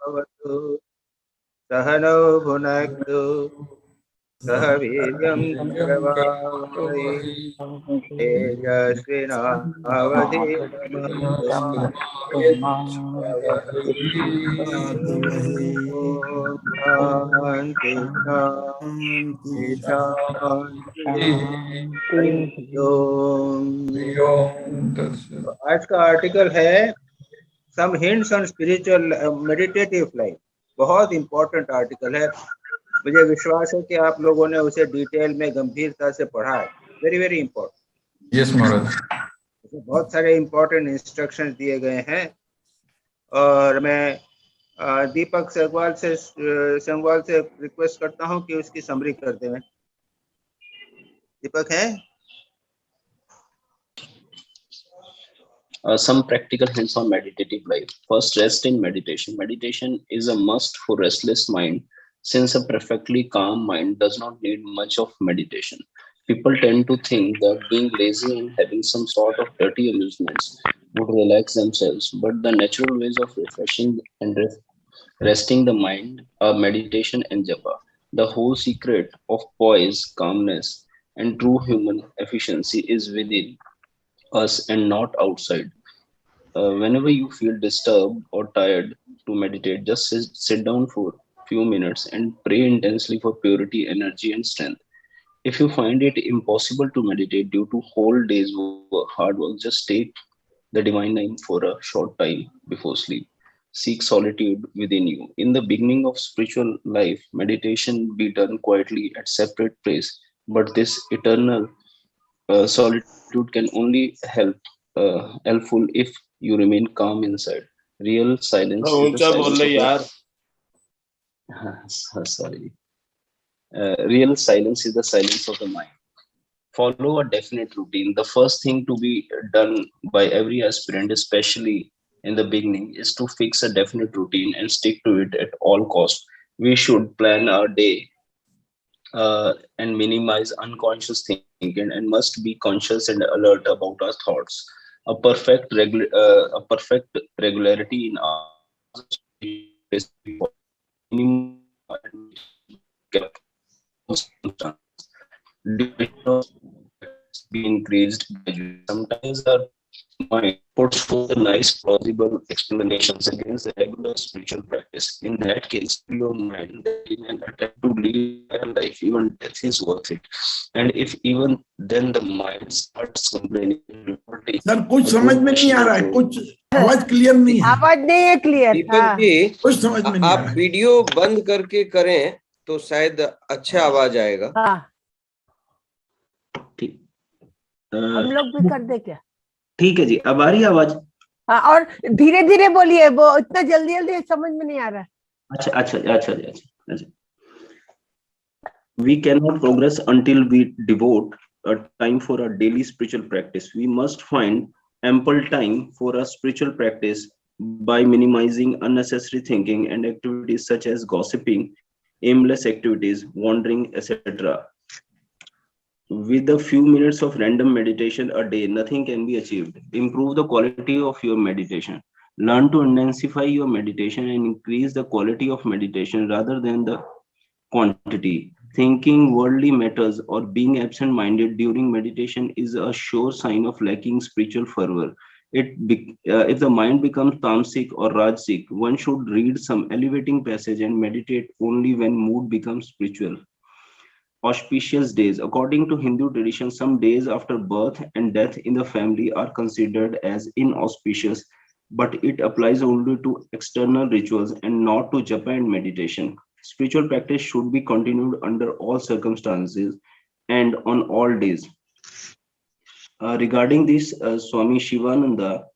भवतु सहनौ भुनक्तु सह वीर्यं करवावहै तेजस्विनावधीतमस्तु मा विद्विषावहै। ॐ शान्ति शान्ति शान्ति। हरि ओम। तो आज का आर्टिकल है some hints on spiritual meditative life. बहुत इंपॉर्टेंट आर्टिकल है। मुझे विश्वास है कि आप लोगों ने उसे डिटेल में गंभीरता से पढ़ा है। Very very important. यस महाराज। बहुत सारे इंपॉर्टेंट इंस्ट्रक्शंस दिए गए हैं और मैं दीपक सेगवाल से रिक्वेस्ट करता हूं कि उसकी समरी कर दें। दीपक है? Some practical hints on meditative life. First, rest in meditation. Meditation is a must for restless mind, since a perfectly calm mind does not need much of meditation. People tend to think that being lazy and having some sort of dirty amusements would relax themselves, but the natural ways of refreshing and resting the mind are meditation and japa. The whole secret of poise, calmness, and true human efficiency is within us and not outside. Whenever you feel disturbed or tired to meditate, just sit down for a few minutes and pray intensely for purity, energy, and strength. If you find it impossible to meditate due to whole day's hard work, just take the divine name for a short time before sleep. Seek solitude within you. In the beginning of spiritual life, meditation be done quietly at separate place, but this eternal solitude can only helpful if you remain calm inside. Real silence is the silence of the sorry. Real silence is the silence of the mind. Follow a definite routine. The first thing to be done by every aspirant, especially in the beginning, is to fix a definite routine and stick to it at all costs. We should plan our day and minimize unconscious thinking and must be conscious and alert about our thoughts. A perfect regularity in our be increased gradually. Sometimes our mind puts forth the nice plausible explanations against the regular spiritual practice. In that case, your mind that in an attempt to live a life, even death is worth it. And if even then the mind starts complaining, reporting, sir कुछ समझ में नहीं आ रहा है, कुछ आवाज clear नहीं है। आवाज नहीं है क्लियर। दीपक जी, कुछ समझ में नहीं आ रहा आप है। वीडियो बंद करके करें तो शायद अच्छा आवाज आएगा। ठीक, हम लोग भी कर दे क्या? ठीक है जी, अब आ रही है आवाज? हाँ, और धीरे धीरे बोलिए, वो इतना जल्दी जल्दी समझ में नहीं आ रहा है। अच्छा। We cannot progress until we devote a time for a daily spiritual practice. We must find ample time for a spiritual practice by minimizing unnecessary thinking and activities such as gossiping, aimless activities, wandering, etc. With a few minutes of random meditation a day, nothing can be achieved. Improve the quality of your meditation. Learn to intensify your meditation and increase the quality of meditation rather than the quantity. Thinking worldly matters or being absent-minded during meditation is a sure sign of lacking spiritual fervor. If the mind becomes tamasic or rajasic, one should read some elevating passage and meditate only when mood becomes spiritual. Auspicious days. According to Hindu tradition, some days after birth and death in the family are considered as inauspicious, but it applies only to external rituals and not to japa and meditation. Spiritual practice should be continued under all circumstances and on all days. Regarding this, Swami Shivananda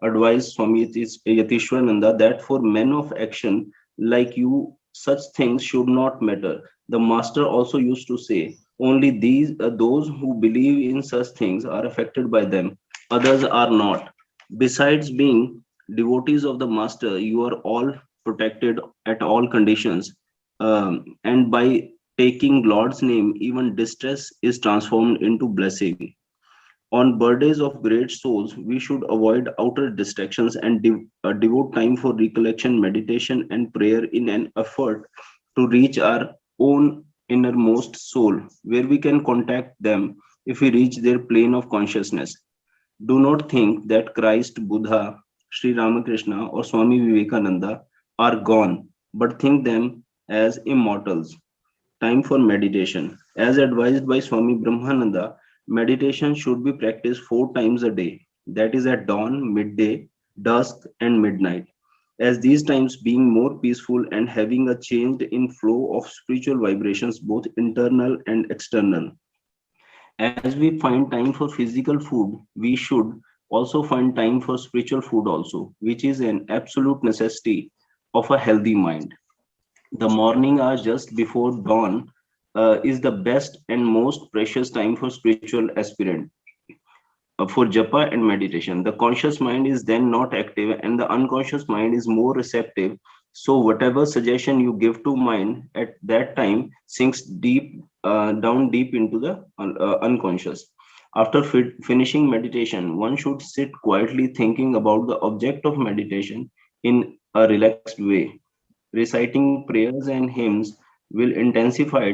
advised Swami Yatishwarananda that for men of action like you, such things should not matter. The master also used to say, only those who believe in such things are affected by them, others are not. Besides being devotees of the master, you are all protected at all conditions. And by taking Lord's name, even distress is transformed into blessing. On birthdays of great souls, we should avoid outer distractions and devote time for recollection, meditation, and prayer in an effort to reach our own innermost soul, where we can contact them if we reach their plane of consciousness. Do not think that Christ, Buddha, Sri Ramakrishna, or Swami Vivekananda are gone, but think them as immortals. Time for meditation. As advised by Swami Brahmananda, meditation should be practiced 4 times a day, that is at dawn, midday, dusk, and midnight. As these times being more peaceful and having a change in flow of spiritual vibrations, both internal and external. As we find time for physical food, we should also find time for spiritual food also, which is an absolute necessity of a healthy mind. The morning hour just before dawn is the best and most precious time for spiritual aspirant, for japa and meditation. The conscious mind is then not active and the unconscious mind is more receptive. So whatever suggestion you give to mind at that time sinks down deep into the unconscious. After finishing meditation, one should sit quietly thinking about the object of meditation in a relaxed way. Reciting prayers and hymns will intensify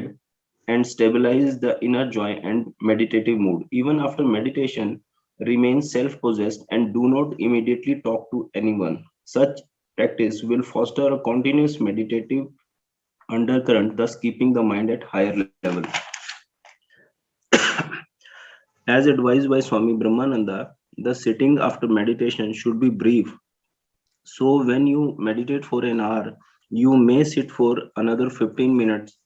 and stabilize the inner joy and meditative mood. Even after meditation, remain self possessed and do not immediately talk to anyone. Such practice will foster a continuous meditative undercurrent, thus keeping the mind at higher level. As advised by Swami Brahmananda, the sitting after meditation should be brief. So when you meditate for an hour, you may sit for another 15 minutes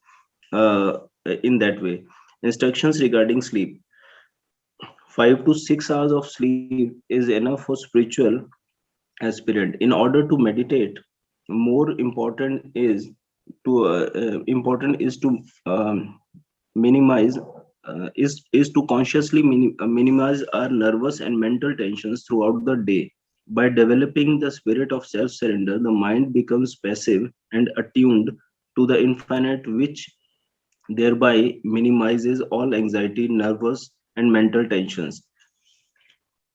uh, in that way. Instructions regarding sleep. 5 to 6 hours of sleep is enough for spiritual aspirant. In order to meditate, more important is to minimize is to consciously minimize our nervous and mental tensions throughout the day. By developing the spirit of self surrender, the mind becomes passive and attuned to the infinite, which thereby minimizes all anxiety, nervous, and mental tensions.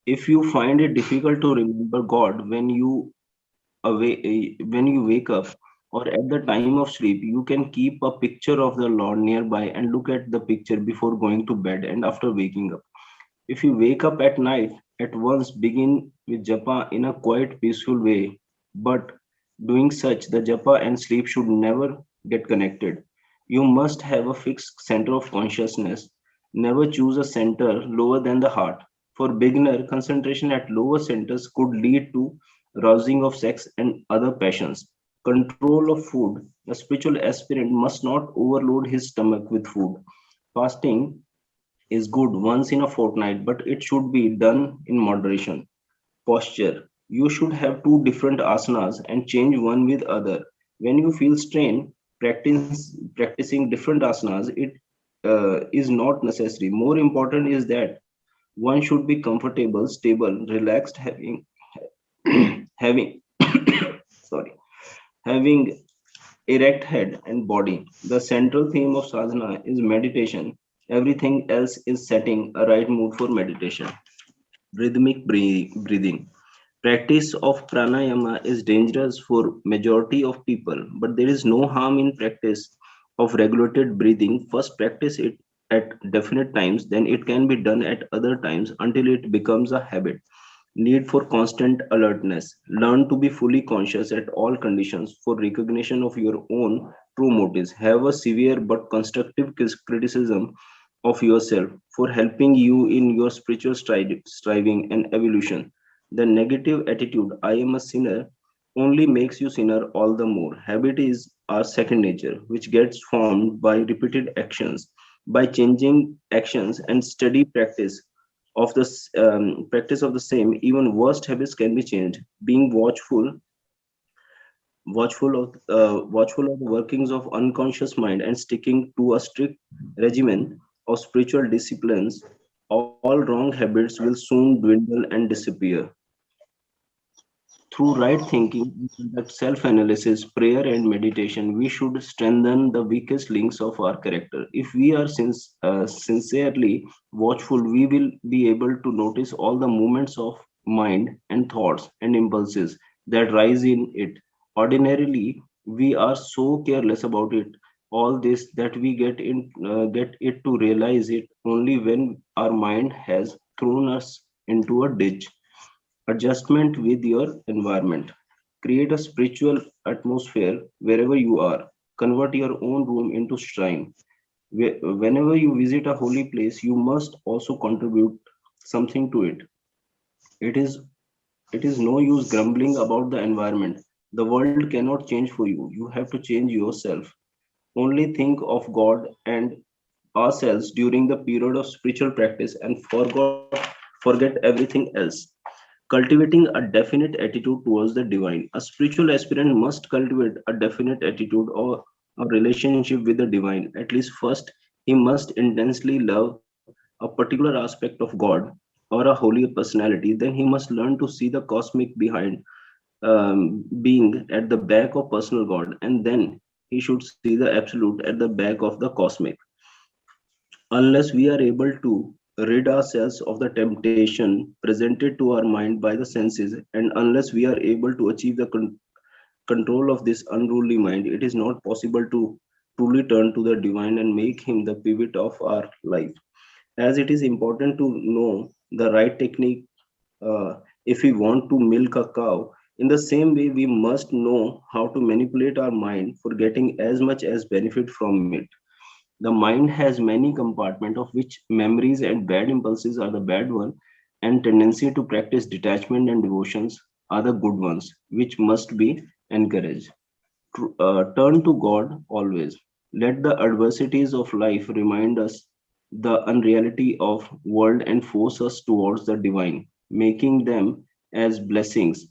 If you find it difficult to remember God when you wake up or at the time of sleep, you can keep a picture of the Lord nearby and look at the picture before going to bed and after waking up. If you wake up at night, at once begin with japa in a quiet, peaceful way. But doing such, the japa and sleep should never get connected. You must have a fixed center of consciousness. Never choose a center lower than the heart. For beginner, concentration at lower centers could lead to rousing of sex and other passions. Control of food. A spiritual aspirant must not overload his stomach with food. Fasting is good once in a fortnight, but it should be done in moderation. Posture. You should have two different asanas and change one with other. When you feel strain, practicing different asanas, it is not necessary. More important is that one should be comfortable, stable, relaxed, having sorry, having erect head and body. The central theme of sadhana is meditation. Everything else is setting a right mood for meditation. Rhythmic breathing. Practice of pranayama is dangerous for majority of people, but there is no harm in practice of regulated breathing. First practice it at definite times, then it can be done at other times until it becomes a habit. Need for constant alertness. Learn to be fully conscious at all conditions for recognition of your own true motives. Have a severe but constructive criticism of yourself for helping you in your spiritual striving and evolution. The negative attitude, I am a sinner, only makes you sinner all the more. Habit is our second nature, which gets formed by repeated actions. By changing actions and steady practice of the same, even worst habits can be changed. Being watchful of the workings of unconscious mind and sticking to a strict regimen of spiritual disciplines, all wrong habits will soon dwindle and disappear. Through right thinking, that self-analysis, prayer, and meditation, we should strengthen the weakest links of our character. If we are sincerely watchful, we will be able to notice all the movements of mind and thoughts and impulses that rise in it. Ordinarily, we are so careless about it, all this, that we get it to realize it only when our mind has thrown us into a ditch. Adjustment with your environment. Create a spiritual atmosphere wherever you are. Convert your own room into shrine. Whenever you visit a holy place, you must also contribute something to it. It is it is no use grumbling about the environment. The world cannot change for you. You have to change yourself. Only think of God and ourselves during the period of spiritual practice and forget everything else. Cultivating a definite attitude towards the divine. A spiritual aspirant must cultivate a definite attitude or a relationship with the divine. At least first, he must intensely love a particular aspect of God or a holy personality. Then he must learn to see the cosmic behind being at the back of personal God, and then he should see the absolute at the back of the cosmic. Unless we are able to rid ourselves of the temptation presented to our mind by the senses, and unless we are able to achieve the control of this unruly mind, it is not possible to truly turn to the divine and make him the pivot of our life. As it is important to know the right technique if we want to milk a cow, in the same way, we must know how to manipulate our mind for getting as much as benefit from it. The mind has many compartments, of which memories and bad impulses are the bad one, and tendency to practice detachment and devotions are the good ones, which must be encouraged. Turn to God always. Let the adversities of life remind us the unreality of world and force us towards the divine, making them as blessings.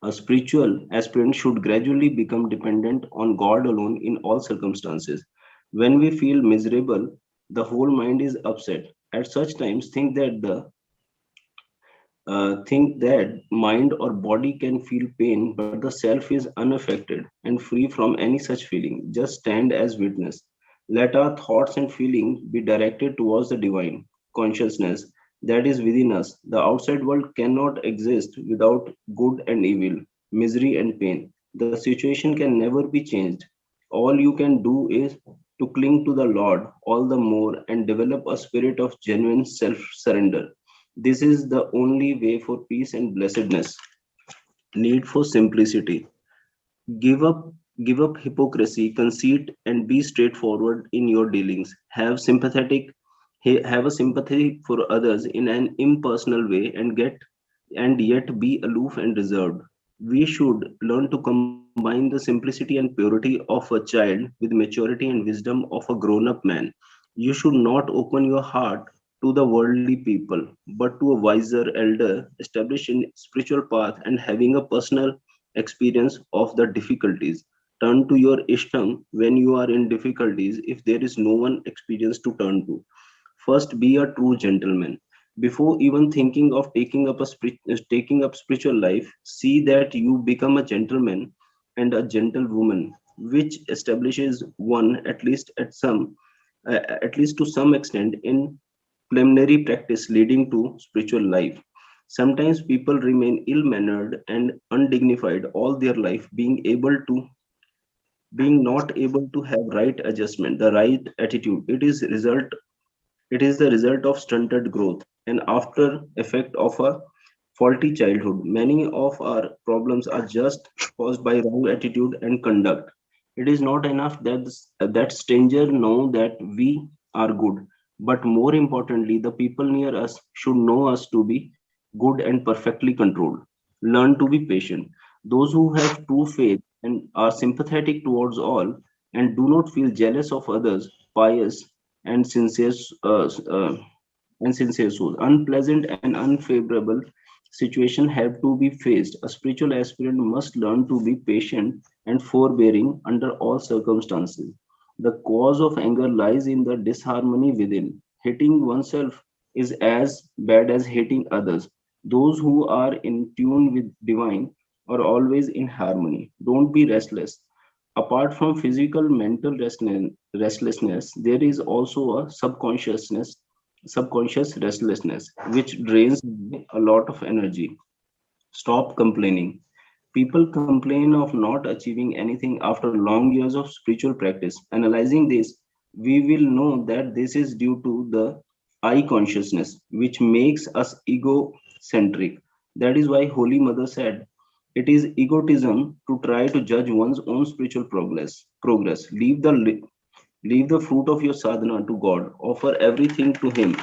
A spiritual aspirant should gradually become dependent on God alone in all circumstances. When we feel miserable, the whole mind is upset. At such times, think that mind or body can feel pain, but the self is unaffected and free from any such feeling. Just stand as witness. Let our thoughts and feelings be directed towards the divine consciousness that is within us. The outside world cannot exist without good and evil, misery and pain. The situation can never be changed. All you can do is to cling to the Lord all the more and develop a spirit of genuine self surrender. This is the only way for peace and blessedness. Need for simplicity. Give up give up hypocrisy, conceit, and be straightforward in your dealings. Have a sympathy for others in an impersonal way and yet be aloof and reserved. We should learn to combine the simplicity and purity of a child with maturity and wisdom of a grown-up man. You should not open your heart to the worldly people, but to a wiser elder, established in spiritual path and having a personal experience of the difficulties. Turn to your Ishtam when you are in difficulties if there is no one experience to turn to. First, be a true gentleman. Before even thinking of taking up spiritual life, see that you become a gentleman and a gentlewoman, which establishes one at least to some extent in preliminary practice leading to spiritual life. Sometimes people remain ill-mannered and undignified all their life, being not able to have right adjustment, the right attitude. It is the result of stunted growth and after effect of a faulty childhood. Many of our problems are just caused by wrong attitude and conduct. It is not enough that stranger know that we are good, but more importantly, the people near us should know us to be good and perfectly controlled. Learn to be patient. Those who have true faith and are sympathetic towards all and do not feel jealous of others, pious and sincere, souls. Unpleasant and unfavorable situation have to be faced. A spiritual aspirant must learn to be patient and forbearing under all circumstances. The cause of anger lies in the disharmony within. Hating oneself is as bad as hating others. Those who are in tune with divine or always in harmony. Don't be restless. Apart from physical mental restlessness, there is also a subconscious restlessness, which drains a lot of energy. Stop complaining. People complain of not achieving anything after long years of spiritual practice. Analyzing this, we will know that this is due to the I consciousness, which makes us egocentric. That is why Holy Mother said, it is egotism to try to judge one's own spiritual Progress. Leave the fruit of your sadhana to God. Offer everything to Him.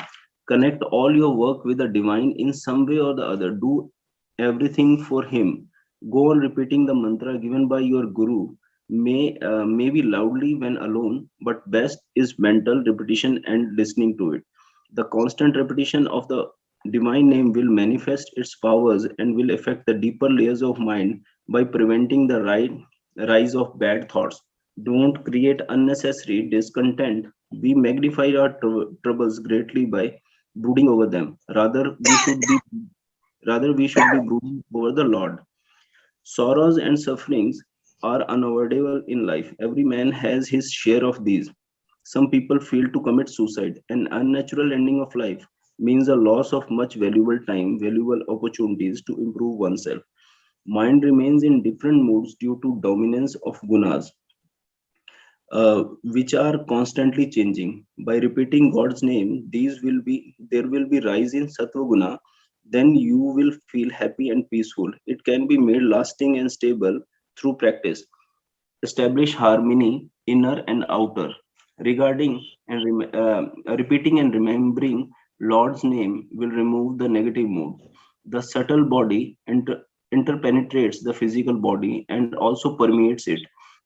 Connect all your work with the divine in some way or the other. Do everything for Him. Go on repeating the mantra given by your Guru. Maybe loudly when alone, but best is mental repetition and listening to it. The constant repetition of the divine name will manifest its powers and will affect the deeper layers of mind by preventing the rise of bad thoughts. Don't create unnecessary discontent. We magnify our troubles greatly by brooding over them. Rather we should be brooding over the Lord. Sorrows and sufferings are unavoidable in life. Every man has his share of these. Some people feel to commit suicide. An unnatural ending of life means a loss of much valuable time, valuable opportunities to improve oneself. Mind remains in different moods due to dominance of gunas, which are constantly changing. By repeating God's name, there will be rise in sattva guna. Then you will feel happy and peaceful. It can be made lasting and stable through practice. Establish harmony, inner and outer. Regarding and repeating and remembering Lord's name will remove the negative mood. The subtle body interpenetrates the physical body and also permeates it.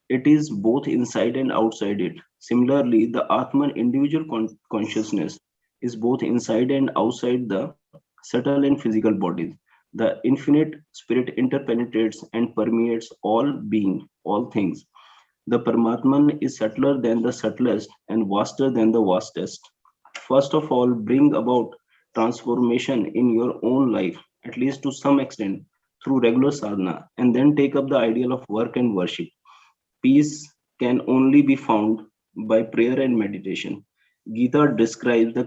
It is both inside and outside it. Similarly, the Atman individual consciousness is both inside and outside the subtle and physical bodies. The infinite spirit interpenetrates and permeates all being, all things. The Paramatman is subtler than the subtlest and vaster than the vastest. First of all, bring about transformation in your own life, at least to some extent, through regular sadhana, and then take up the ideal of work and worship. Peace can only be found by prayer and meditation. Gita describes the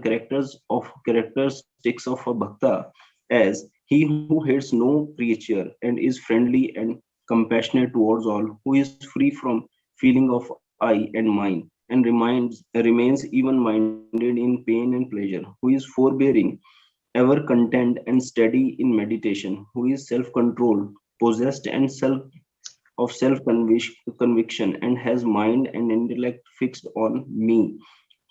characteristics of a bhakta as he who hates no creature and is friendly and compassionate towards all, who is free from feeling of I and mine, and remains even minded in pain and pleasure, who is forbearing, ever content and steady in meditation, who is self-controlled, possessed and self conviction, and has mind and intellect fixed on me.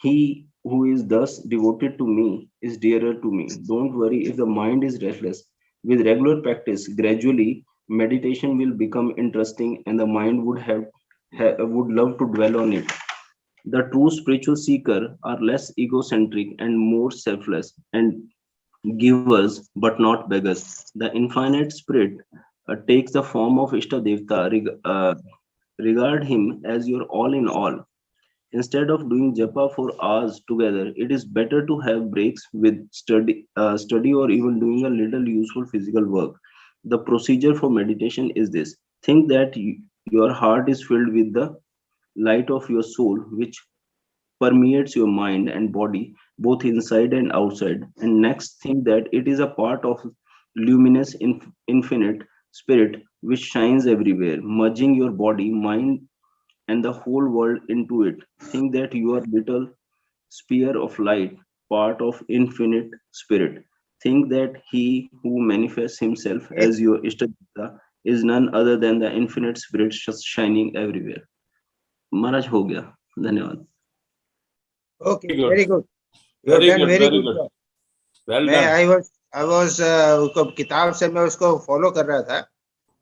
He who is thus devoted to me is dearer to me. Don't worry if the mind is restless. With regular practice, gradually meditation will become interesting, and the mind would love to dwell on it. The true spiritual seeker are less egocentric and more selfless and givers but not beggars. The infinite spirit takes the form of Ishtadevta. Regard him as your all in all. Instead of doing japa for hours together, it is better to have breaks with study or even doing a little useful physical work. The procedure for meditation is this: think that your heart is filled with the light of your soul, which permeates your mind and body, both inside and outside. And next, think that it is a part of luminous infinite spirit which shines everywhere, merging your body, mind, and the whole world into it. Think that you are little sphere of light, part of infinite spirit. Think that he who manifests himself as your Ishtadevata is none other than the infinite spirit just shining everywhere. महाराज हो गया. धन्यवाद. Okay, very good. You have done very good job. Well मैं done. I was उसको किताब से मैं उसको follow कर रहा था.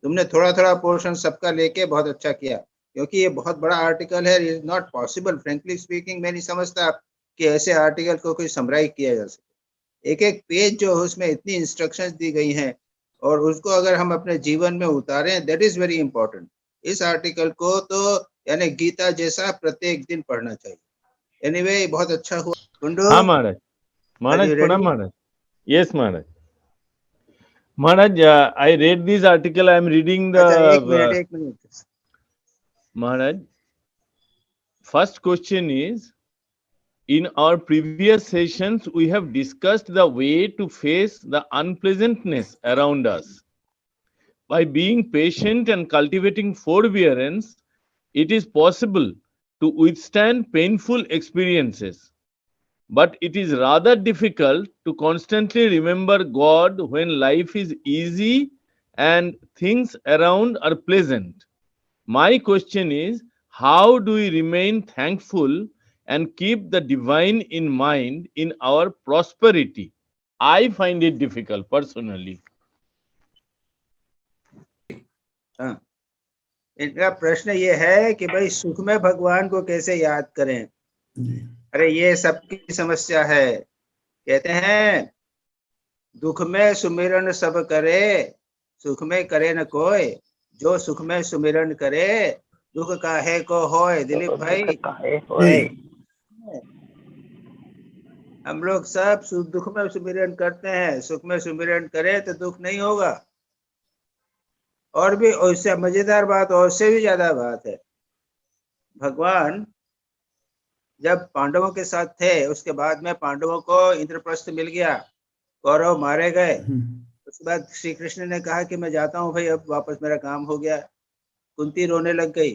तुमने थोड़ा थोड़ा पोर्शन सबका लेके बहुत अच्छा किया, क्योंकि ये बहुत बड़ा आर्टिकल है. Is not possible, frankly speaking. मैं नहीं समझता कि ऐसे आर्टिकल को कोई समराइज किया जा सके. एक एक पेज जो है उसमें इतनी इंस्ट्रक्शंस दी गई हैं, और उसको अगर हम अपने जीवन में उतारें, दैट इज वेरी इंपॉर्टेंट. इस आर्टिकल को तो यानी गीता जैसा प्रत्येक दिन पढ़ना चाहिए. एनीवे, बहुत अच्छा हुआ. कुंडू, हाँ महाराज. Are you ready? प्रणाम Maharaj. Yes Maharaj. Maharaj, I read this article. I am reading अच्छा एक the minute Maharaj. First question is, in our previous sessions, we have discussed the way to face the unpleasantness around us. By being patient and cultivating forbearance, it is possible to withstand painful experiences. But it is rather difficult to constantly remember God when life is easy and things around are pleasant. My question is, how do we remain thankful and keep the divine in mind in our prosperity? I find it difficult personally. हाँ, इनका प्रश्न ये है कि भाई सुख में भगवान को कैसे याद करें। अरे ये सबकी समस्या है। कहते हैं दुख में सुमिरन सब करे, सुख में करे न कोई, जो सुख में सुमिरन करे, दुख काहे को होए। दिलीप भाई, हम लोग सब दुख में सुमिरन करते हैं, सुख में सुमिरन करें तो दुख नहीं होगा। और भी उससे मजेदार बात, और से भी ज्यादा बात है, भगवान जब पांडवों के साथ थे, उसके बाद में पांडवों को इंद्रप्रस्थ मिल गया, कौरव मारे गए। उसके बाद श्री कृष्ण ने कहा कि मैं जाता हूँ भाई, अब वापस मेरा काम हो गया। कुंती रोने लग गई,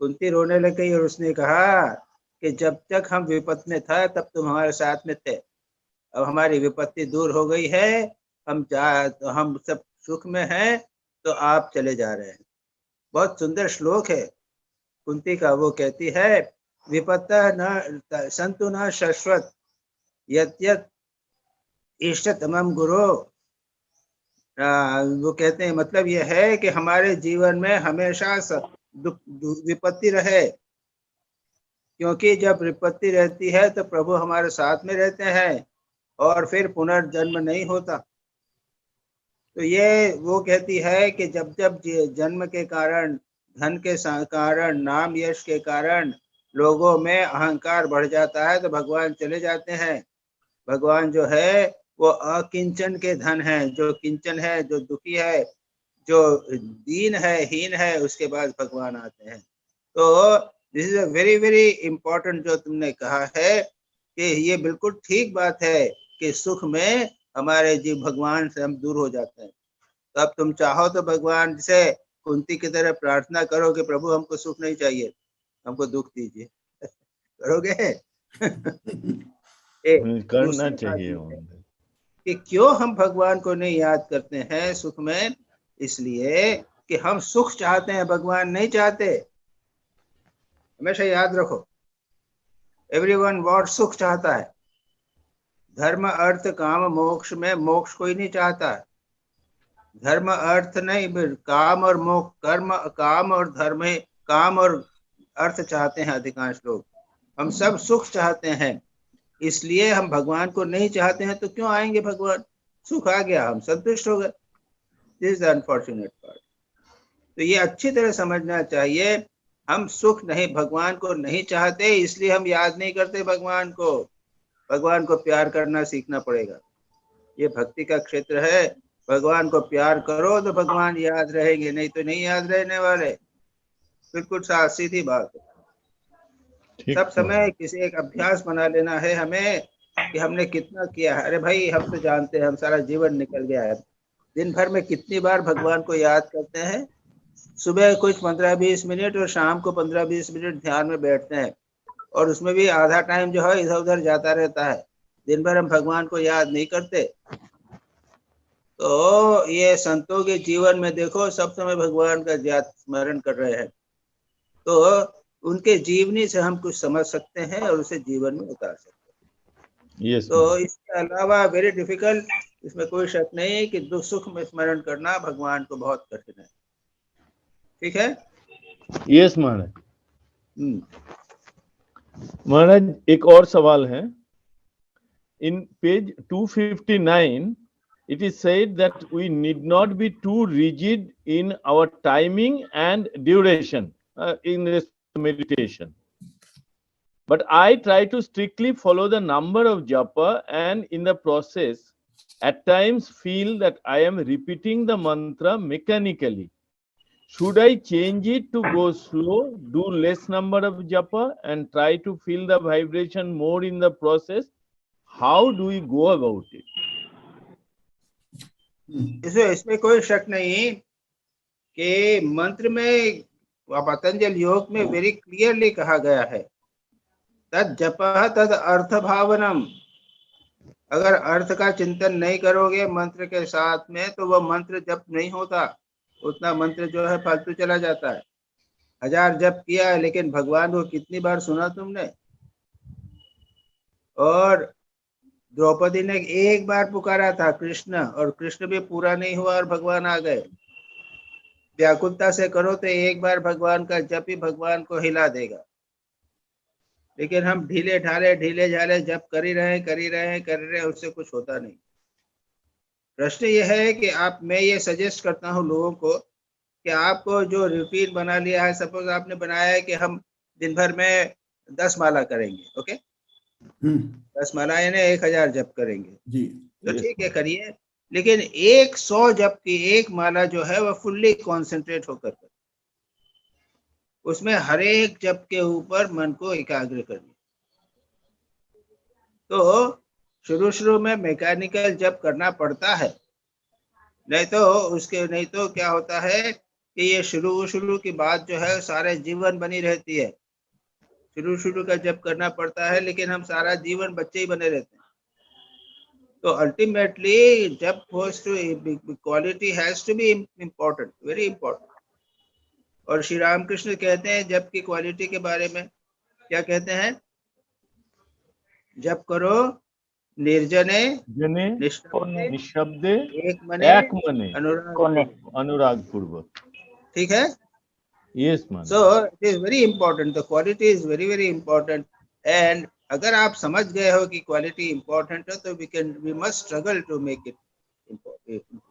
कुंती रोने लग गई और उसने कहा कि जब तक हम विपत्ति में था तब तुम हमारे साथ में थे, अब हमारी विपत्ति दूर हो गई है, हम सब सुख में हैं, तो आप चले जा रहे हैं। बहुत सुंदर श्लोक है कुंती का। वो कहती है विपत्ता न संतु न शाश्वत यत यत इष्टतमम गुरु। वो कहते हैं मतलब ये है कि हमारे जीवन में हमेशा विपत्ति रहे, क्योंकि जब विपत्ति रहती है तो प्रभु हमारे साथ में रहते हैं और फिर पुनर्जन्म नहीं होता। तो ये वो कहती है कि जब जब जन्म के कारण, धन के कारण, नाम यश के कारण लोगों में अहंकार बढ़ जाता है तो भगवान चले जाते हैं। भगवान जो है वो अकिंचन के धन है, जो किंचन है, जो दुखी है, जो दीन है, हीन है, उसके बाद भगवान आते हैं। तो this is a very very important जो तुमने कहा है कि ये बिल्कुल ठीक बात है कि सुख में हमारे जीव भगवान से हम दूर हो जाते हैं। तो अब तुम चाहो तो भगवान से कुंती की तरह प्रार्थना करो कि प्रभु हमको सुख नहीं चाहिए, हमको दुख दीजिए। करोगे? करना चाहिए कि क्यों हम भगवान को नहीं याद करते हैं सुख में? इसलिए कि हम सुख चाहते हैं, भगवान नहीं चाहते। हमेशा याद रखो, एवरीवन वॉट सुख चाहता है। धर्म अर्थ काम मोक्ष में मोक्ष कोई नहीं चाहता। धर्म अर्थ नहीं, काम और मोक्ष, कर्म, काम और धर्म, काम और अर्थ चाहते हैं अधिकांश लोग। हम सब सुख चाहते हैं, इसलिए हम भगवान को नहीं चाहते हैं। तो क्यों आएंगे भगवान? सुख आ गया, हम संतुष्ट हो गए। This is the unfortunate part. तो ये अच्छी तरह समझना चाहिए, हम सुख नहीं, भगवान को नहीं चाहते, इसलिए हम याद नहीं करते भगवान को। भगवान को प्यार करना सीखना पड़ेगा। ये भक्ति का क्षेत्र है। भगवान को प्यार करो तो भगवान याद रहेंगे, नहीं तो नहीं याद रहने वाले। बिल्कुल सीधी बात है। सब समय किसी एक अभ्यास बना लेना है हमें कि हमने कितना किया है। अरे भाई, हम तो जानते हैं, हम सारा जीवन निकल गया है, दिन भर में कितनी बार भगवान को याद करते हैं। सुबह कुछ 15-20 मिनट और शाम को 15-20 मिनट ध्यान में बैठते हैं, और उसमें भी आधा टाइम जो है इधर उधर जाता रहता है। दिन भर हम भगवान को याद नहीं करते। तो ये संतों के जीवन में देखो, सब समय भगवान का याद स्मरण कर रहे हैं, तो उनके जीवनी से हम कुछ समझ सकते हैं और उसे जीवन में उतार सकते हैं। तो इसके अलावा वेरी डिफिकल्ट, इसमें कोई शक नहीं कि दुख सुख में स्मरण करना भगवान को बहुत कठिन है। ठीक है? यस महाराज। महाराज एक और सवाल है। इन page 259 it is said that we need not be too rigid in our timing and duration in this meditation, but I try to strictly follow the number of japa, and in the process at times feel that I am repeating the mantra mechanically. Should I change it to go slow, do less number of japa, and try to feel the vibration more in the process? How do we go about it? इसमें कोई शक नहीं कि मंत्र में पतंजल योग में very clearly कहा गया है, तद जपः तद अर्थ भावनम। अगर अर्थ का चिंतन नहीं करोगे मंत्र के साथ में तो वह मंत्र जप नहीं होता, उतना मंत्र जो है फालतू चला जाता है। 1000 जप किया है लेकिन भगवान को कितनी बार सुना तुमने? और द्रौपदी ने एक बार पुकारा था कृष्ण, और कृष्ण भी पूरा नहीं हुआ और भगवान आ गए। व्याकुलता से करो तो एक बार भगवान का जप ही भगवान को हिला देगा, लेकिन हम ढीले ढाले जप कर ही रहे, उससे कुछ होता नहीं। प्रश्न यह है कि मैं ये सजेस्ट करता हूँ लोगों को कि आपको जो रूटीन बना लिया है, सपोज आपने बनाया है कि हम दिन भर में 10 माला करेंगे, ओके, 10 माला यानी 1000 जप करेंगे जी, तो ठीक है करिए, लेकिन 100 जप की एक माला जो है वह फुल्ली कॉन्सेंट्रेट होकर कर, उसमें हर एक जप के ऊपर मन को एकाग्र करिए। तो शुरू में मैकेनिकल जप करना पड़ता है, नहीं तो क्या होता है कि ये शुरू की बात जो है सारे जीवन बनी रहती है। शुरू का जप करना पड़ता है लेकिन हम सारा जीवन बच्चे ही बने रहते हैं। तो ultimately japa quality has to be important, very important. और श्री रामकृष्ण कहते हैं जप की क्वालिटी के बारे में, क्या कहते हैं? जप करो निर्जने निशब्दे एक मने अनुराग पूर्वक, ठीक है? Yes, man. So it is very important. The quality is very very important. And अगर आप समझ गए हो कि क्वालिटी इम्पोर्टेंट है तो we must struggle to make it important.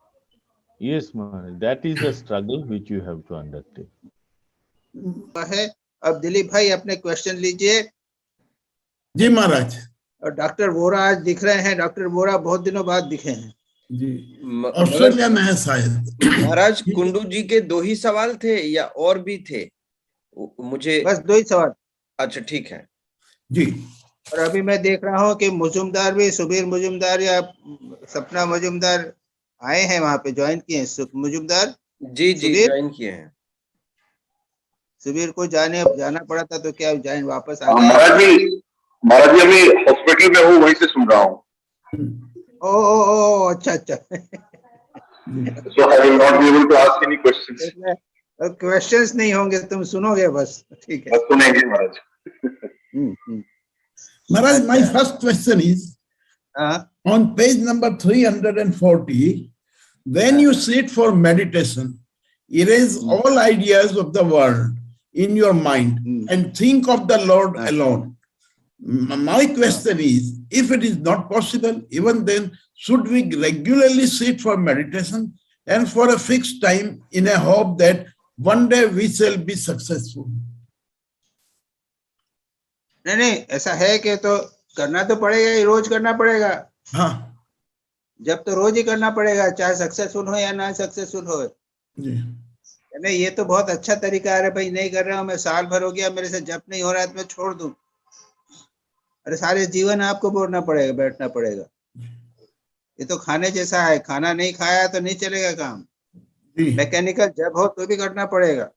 Yes, man. That is the struggle which you have to undertake. है। अब दिलीप भाई अपने क्वेश्चन लीजिए। जी महाराज। और डॉक्टर वोरा आज दिख रहे हैं, डॉक्टर वोरा बहुत दिनों बाद दिखे हैं जी, ऑस्ट्रेलिया में है शायद। महाराज कुंडू जी के 2 ही सवाल थे या और भी थे? मुझे बस 2 ही सवाल। अच्छा ठीक है जी। और अभी मैं देख रहा हूँ कि मुजुमदार भी, सुबीर मुजुमदार या सपना मुजुमदार आए हैं वहां पे, ज्वाइन किए हैं। मुजुमदार जी ज्वाइन किए हैं। सुबीर को जाना पड़ा था तो क्या ज्वाइन वापस आ गए? महाराज जी अभी हॉस्पिटल में हूँ, वहीं से सुन रहा हूँ। ओ अच्छा। So I will not be able to ask any questions. Questions नहीं होंगे, तुम सुनोगे बस, ठीक है? बस सुनेंगे महाराज। महाराज, my first question is on page number 340. When you sit for meditation, erase all ideas of the world in your mind and think of the Lord alone. My question is, if it is not possible, even then, should we regularly sit for meditation and for a fixed time in a hope that one day we shall be successful? नहीं, ऐसा है कि तो करना तो पड़ेगा ही, रोज करना पड़ेगा। हाँ, जब तो रोज ही करना पड़ेगा, चाहे सक्सेसफुल हो या ना सक्सेसफुल हो। नहीं, ये तो बहुत अच्छा तरीका है भाई, नहीं कर रहा हूँ मैं, साल भर हो गया मेरे से जब नहीं हो रहा है तो मैं छोड़ दूं। अरे सारे जीवन आपको बोलना पड़ेगा, बैठना पड़ेगा। ये तो खाने जैसा है, खाना नहीं खाया तो नहीं चलेगा काम। मैकेनिकल जब हो तो भी करना पड़ेगा।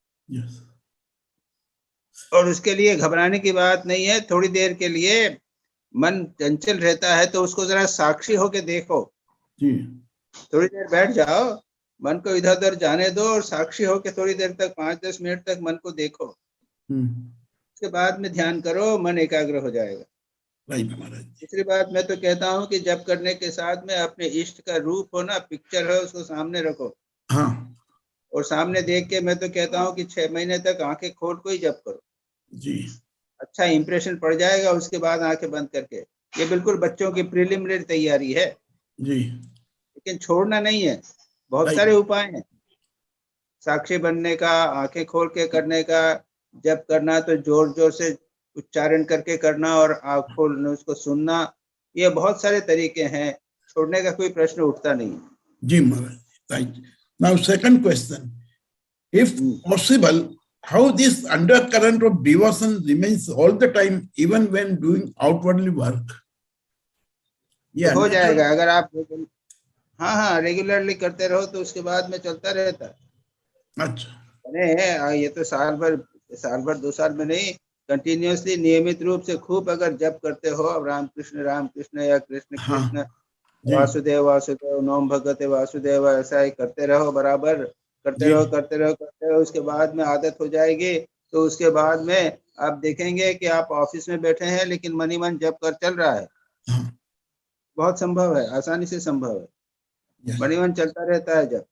और उसके लिए घबराने की बात नहीं है। थोड़ी देर के लिए मन चंचल रहता है तो उसको जरा साक्षी होके देखो। थोड़ी देर बैठ जाओ, मन को इधर उधर जाने दो और साक्षी होके थोड़ी देर तक 5-10 मिनट तक मन को देखो। उसके बाद में ध्यान करो, मन एकाग्र हो जाएगा। तीसरी बात मैं तो कहता हूँ कि जब करने के साथ में अपने इष्ट का रूप हो ना, पिक्चर है, उसको सामने रखो। और सामने देख के मैं तो कहता हूँ कि 6 महीने तक आंखें खोल को ही जप करो जी। अच्छा इंप्रेशन पड़ जाएगा। उसके बाद आंखें बंद करके, ये बिल्कुल बच्चों की प्रिलिमिनरी तैयारी है जी, लेकिन छोड़ना नहीं है। बहुत सारे उपाय हैं साक्षी बनने का, आंखें खोल के करने का। जब करना तो जोर जोर से उच्चारण करके करना और आँख खोलने उसको सुनना। ये बहुत सारे तरीके हैं। छोड़ने का कोई प्रश्न उठता नहीं। जी Maharaj, right. Now second question, if possible, how this undercurrent of devotion remains all the time even when doing outwardly work? तो हो जाएगा अगर आप हाँ रेगुलरली करते रहो तो उसके बाद में चलता रहता है। अच्छा, अरे ये तो साल भर 2 साल में नहीं, कंटिन्यूअसली नियमित रूप से खूब अगर जप करते हो राम कृष्ण या कृष्ण कृष्ण वासुदेव वासुदेव नोम भगवते वासुदेव, ऐसा ही करते रहो, बराबर करते रहो, उसके बाद में आदत हो जाएगी। तो उसके बाद में आप देखेंगे कि आप ऑफिस में बैठे हैं लेकिन मन ही मन जप कर चल रहा है। बहुत संभव है, आसानी से संभव है। मन ही मन चलता रहता है, जब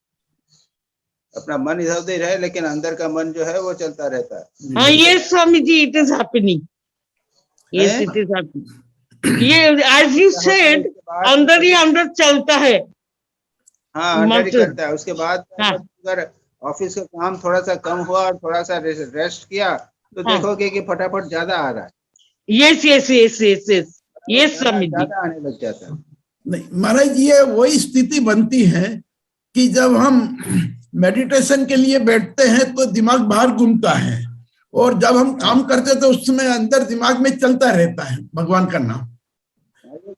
अपना मन इधर उधर है लेकिन अंदर का मन जो है वो चलता रहता है। हाँ, ये Swami ji, it is happening, yes it is happening. ये एज यू सेड, अंदर ही अंदर चलता है। हाँ, अंदर ही करता है। उसके बाद अगर ऑफिस का काम थोड़ा सा कम हुआ और थोड़ा सा रेस्ट किया तो देखोगे कि फटाफट ज्यादा आ रहा है। Yes yes yes yes yes yes Swami ji, ज्यादा आने लग जाता है। नहीं महाराज, ये वही स्थिति बनती है कि जब हम मेडिटेशन के लिए बैठते हैं तो दिमाग बाहर घूमता है, और जब हम काम करते हैं तो उस समय अंदर दिमाग में चलता रहता है भगवान का नाम।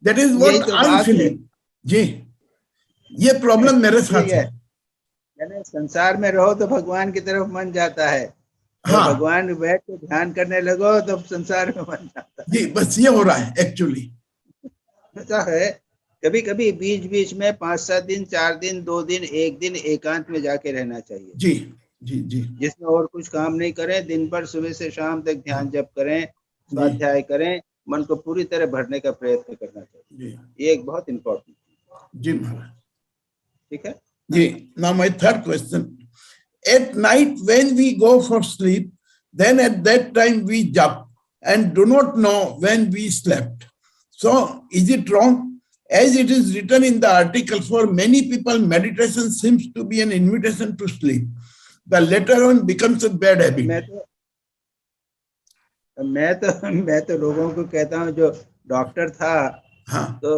That is what I am feeling. जी, ये प्रॉब्लम मेरे साथ है। यानी संसार में रहो तो भगवान की तरफ मन जाता है, हाँ, भगवान बैठ के ध्यान करने लगो तो संसार में मन जाता है। जी, बस ये हो रहा है एक्चुअली। ऐसा है, कभी कभी बीच बीच में 5-7 दिन 4 दिन 2 दिन 1 दिन एकांत में जाके रहना चाहिए। जी जी जी, जिसमें और कुछ काम नहीं करें, दिन भर सुबह से शाम तक ध्यान जप करें, स्वाध्याय करें, मन को पूरी तरह भरने का प्रयत्न करना चाहिए। ये एक बहुत इम्पोर्टेंट। जी महाराज, ठीक है जी। Now my third question, at night when we go for sleep, then at that time we jump and do not know when we slept. So is it wrong? As it is written in the article, for many people meditation seems to be an invitation to sleep. The later on becomes a bad habit. मैं तो लोगों को कहता हूँ, जो doctor था तो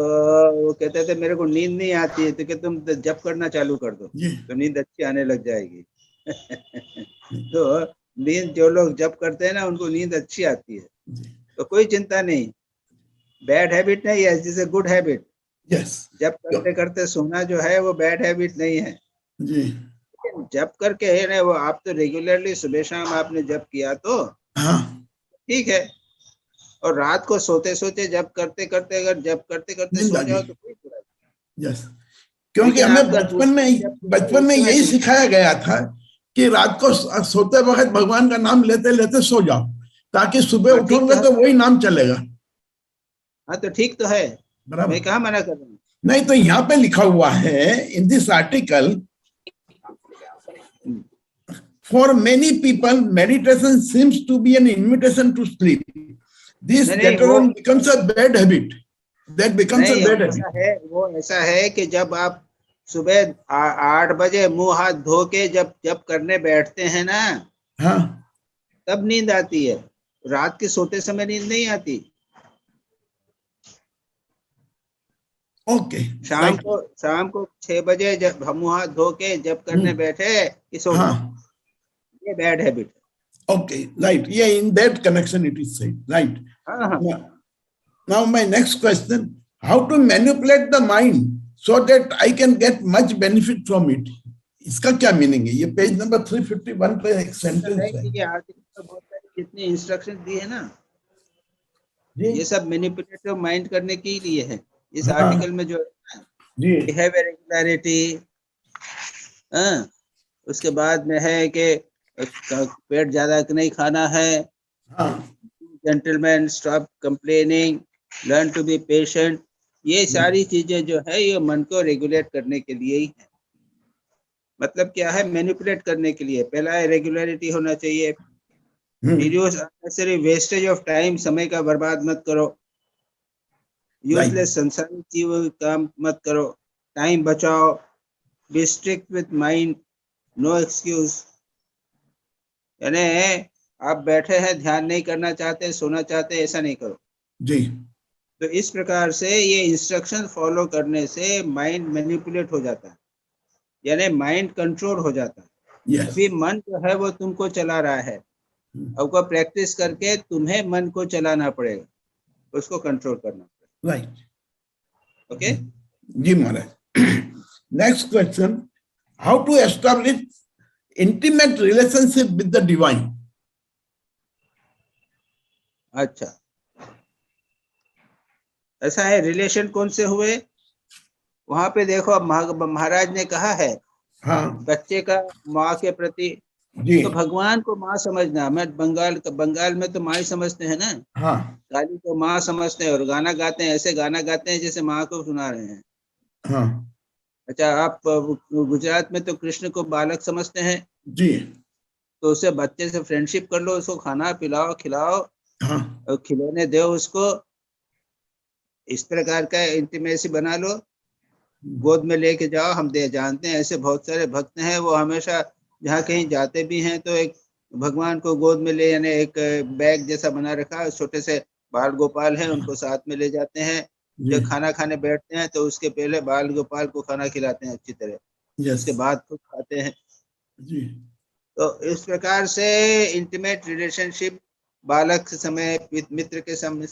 वो कहते थे मेरे को नींद नहीं आती है, तो कि तुम जप करना चालू कर दो तो नींद अच्छी आने लग जाएगी। तो नींद, जो लोग जप करते हैं ना उनको नींद अच्छी आती है, तो कोई चिंता नहीं। बैड हैबिट नहीं है, this is a good habit. जप करते करते सोना जो है वो बैड हैबिट नहीं है। जप करके है ना, वो आप तो रेगुलरली सुबह शाम आपने जप किया तो ठीक है, और रात को सोते सोते जप करते करते अगर जप करते करते सो जाओ तो कोई बुराई नहीं। क्योंकि हमें बचपन में यही सिखाया गया था कि रात को सोते वक्त भगवान का नाम लेते लेते सो जाओ, ताकि सुबह उठोगे तो वही नाम चलेगा। हाँ तो ठीक तो है, मैं कहाँ मना कर रहा हूँ। नहीं तो यहाँ पे लिखा हुआ है in this article, for many people meditation seems to be an invitation to sleep, this later on becomes a bad habit, that becomes a bad habit. वो ऐसा है कि जब आप सुबह 8 बजे मुंह हाथ धो के जब करने बैठते हैं ना, तब नींद आती है, रात के सोते समय नींद नहीं आती। ओके, शाम को 6 बजे जब हम मुंह हाथ धो के जब करने बैठे कि सो ये bad habit. Okay, right, yeah, in that connection it is said, right? Now my next question, how to manipulate the mind so that I can get much benefit from it? इसका क्या मीनिंग है? ये page number 351 पे एक sentence है। ये article में बहुत सारी जितनी इंस्ट्रक्शन दी है ना, ये सब मैनिपुलेटिव माइंड करने के लिए है। इस आर्टिकल में जो है रेगुलरिटी, उसके बाद में है कि पेट ज्यादा नहीं खाना है, gentleman, stop complaining, learn to be patient, ये सारी चीजें जो है ये मन को रेगुलेट करने के लिए ही है। मतलब क्या है? मैनिपुलेट करने के लिए। पहला है रेगुलरिटी होना चाहिए, reduce unnecessary wastage of time, समय का बर्बाद मत करो, यूजलेस संसारिक चीजों काम मत करो, टाइम बचाओ, be strict with mind, no excuse. यानी आप बैठे हैं, ध्यान नहीं करना चाहते, सोना चाहते, ऐसा नहीं करो। तो इस प्रकार से ये इंस्ट्रक्शन फॉलो करने से माइंड मैनिपुलेट हो जाता है, यानी माइंड कंट्रोल हो जाता है। Yes. अभी मन जो है वो तुमको चला रहा है, अब को प्रैक्टिस करके तुम्हें मन को चलाना पड़ेगा, उसको कंट्रोल करना पड़ेगा। Right. ओके? जी Maharaj. Next question. How to establish intimate relationship with the divine? अच्छा, ऐसा है। रिलेशन कौन से हुए वहां पे देखो, अब महाराज ने कहा है हाँ बच्चे का माँ के प्रति, जी। तो भगवान को माँ समझना। मैं बंगाल में तो माँ ही समझते हैं ना, हाँ काली को माँ समझते हैं और गाना गाते हैं, ऐसे गाना गाते हैं जैसे माँ को सुना रहे हैं। हाँ अच्छा, आप गुजरात में तो कृष्ण को बालक समझते हैं, जी। तो उससे बच्चे से फ्रेंडशिप कर लो, उसको खाना पिलाओ खिलाओ हाँ और खिलौने दो उसको, इस प्रकार का इंटीमेसी बना लो, गोद में लेके जाओ। हम जानते हैं ऐसे बहुत सारे भक्त हैं, वो हमेशा जहाँ कहीं जाते भी हैं तो एक भगवान को गोद में ले, यानी एक बैग जैसा बना रखा है, छोटे से बाल गोपाल हैं, उनको साथ में ले जाते हैं। जब खाना खाने बैठते हैं तो उसके पहले बाल गोपाल को खाना खिलाते हैं अच्छी तरह, Yes. उसके बाद खुद खाते हैं। जी। तो इस प्रकार से इंटीमेट रिलेशनशिप बालक के समय, मित्र के समय,